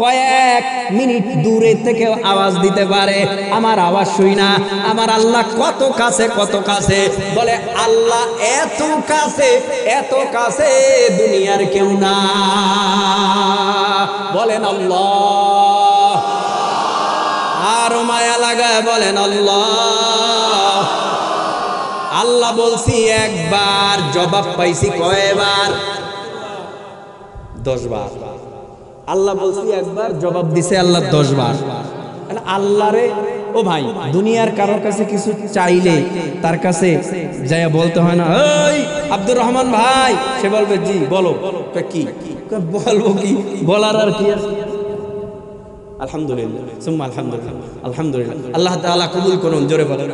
কয়েক মিনিট দূরে থেকে আওয়াজ দিতে পারে, আমার আওয়াজ শুই না। আমার আল্লাহ কত কাছে, কত কাছে, বলে আল্লাহ এত কাছে, এত কাছে দুনিয়ার কেউ না। বলেন আল্লাহ, আর মায়া লাগায় বলেন আল্লাহ। আল্লাহ বলছি একবার, জবাব পাইছি কয়বার? 10 বার। আল্লাহ বলছি একবার, জবাব দিছে আল্লাহ 10 বার। আল্লাহরে ও ভাই, দুনিয়ার কারোর কাছে কিছু চাইলে তার কাছে যাইয়া বলতে হয় না, এই আব্দুর রহমান ভাই, সে বলবে জি বলো। কি বলবো, কি বলার আর কি আছে? আলহামদুলিল্লাহ, সুম্মা আলহামদুলিল্লাহ, আলহামদুলিল্লাহ। আল্লাহ তাআলা কবুল করুন, জোরে বলেন।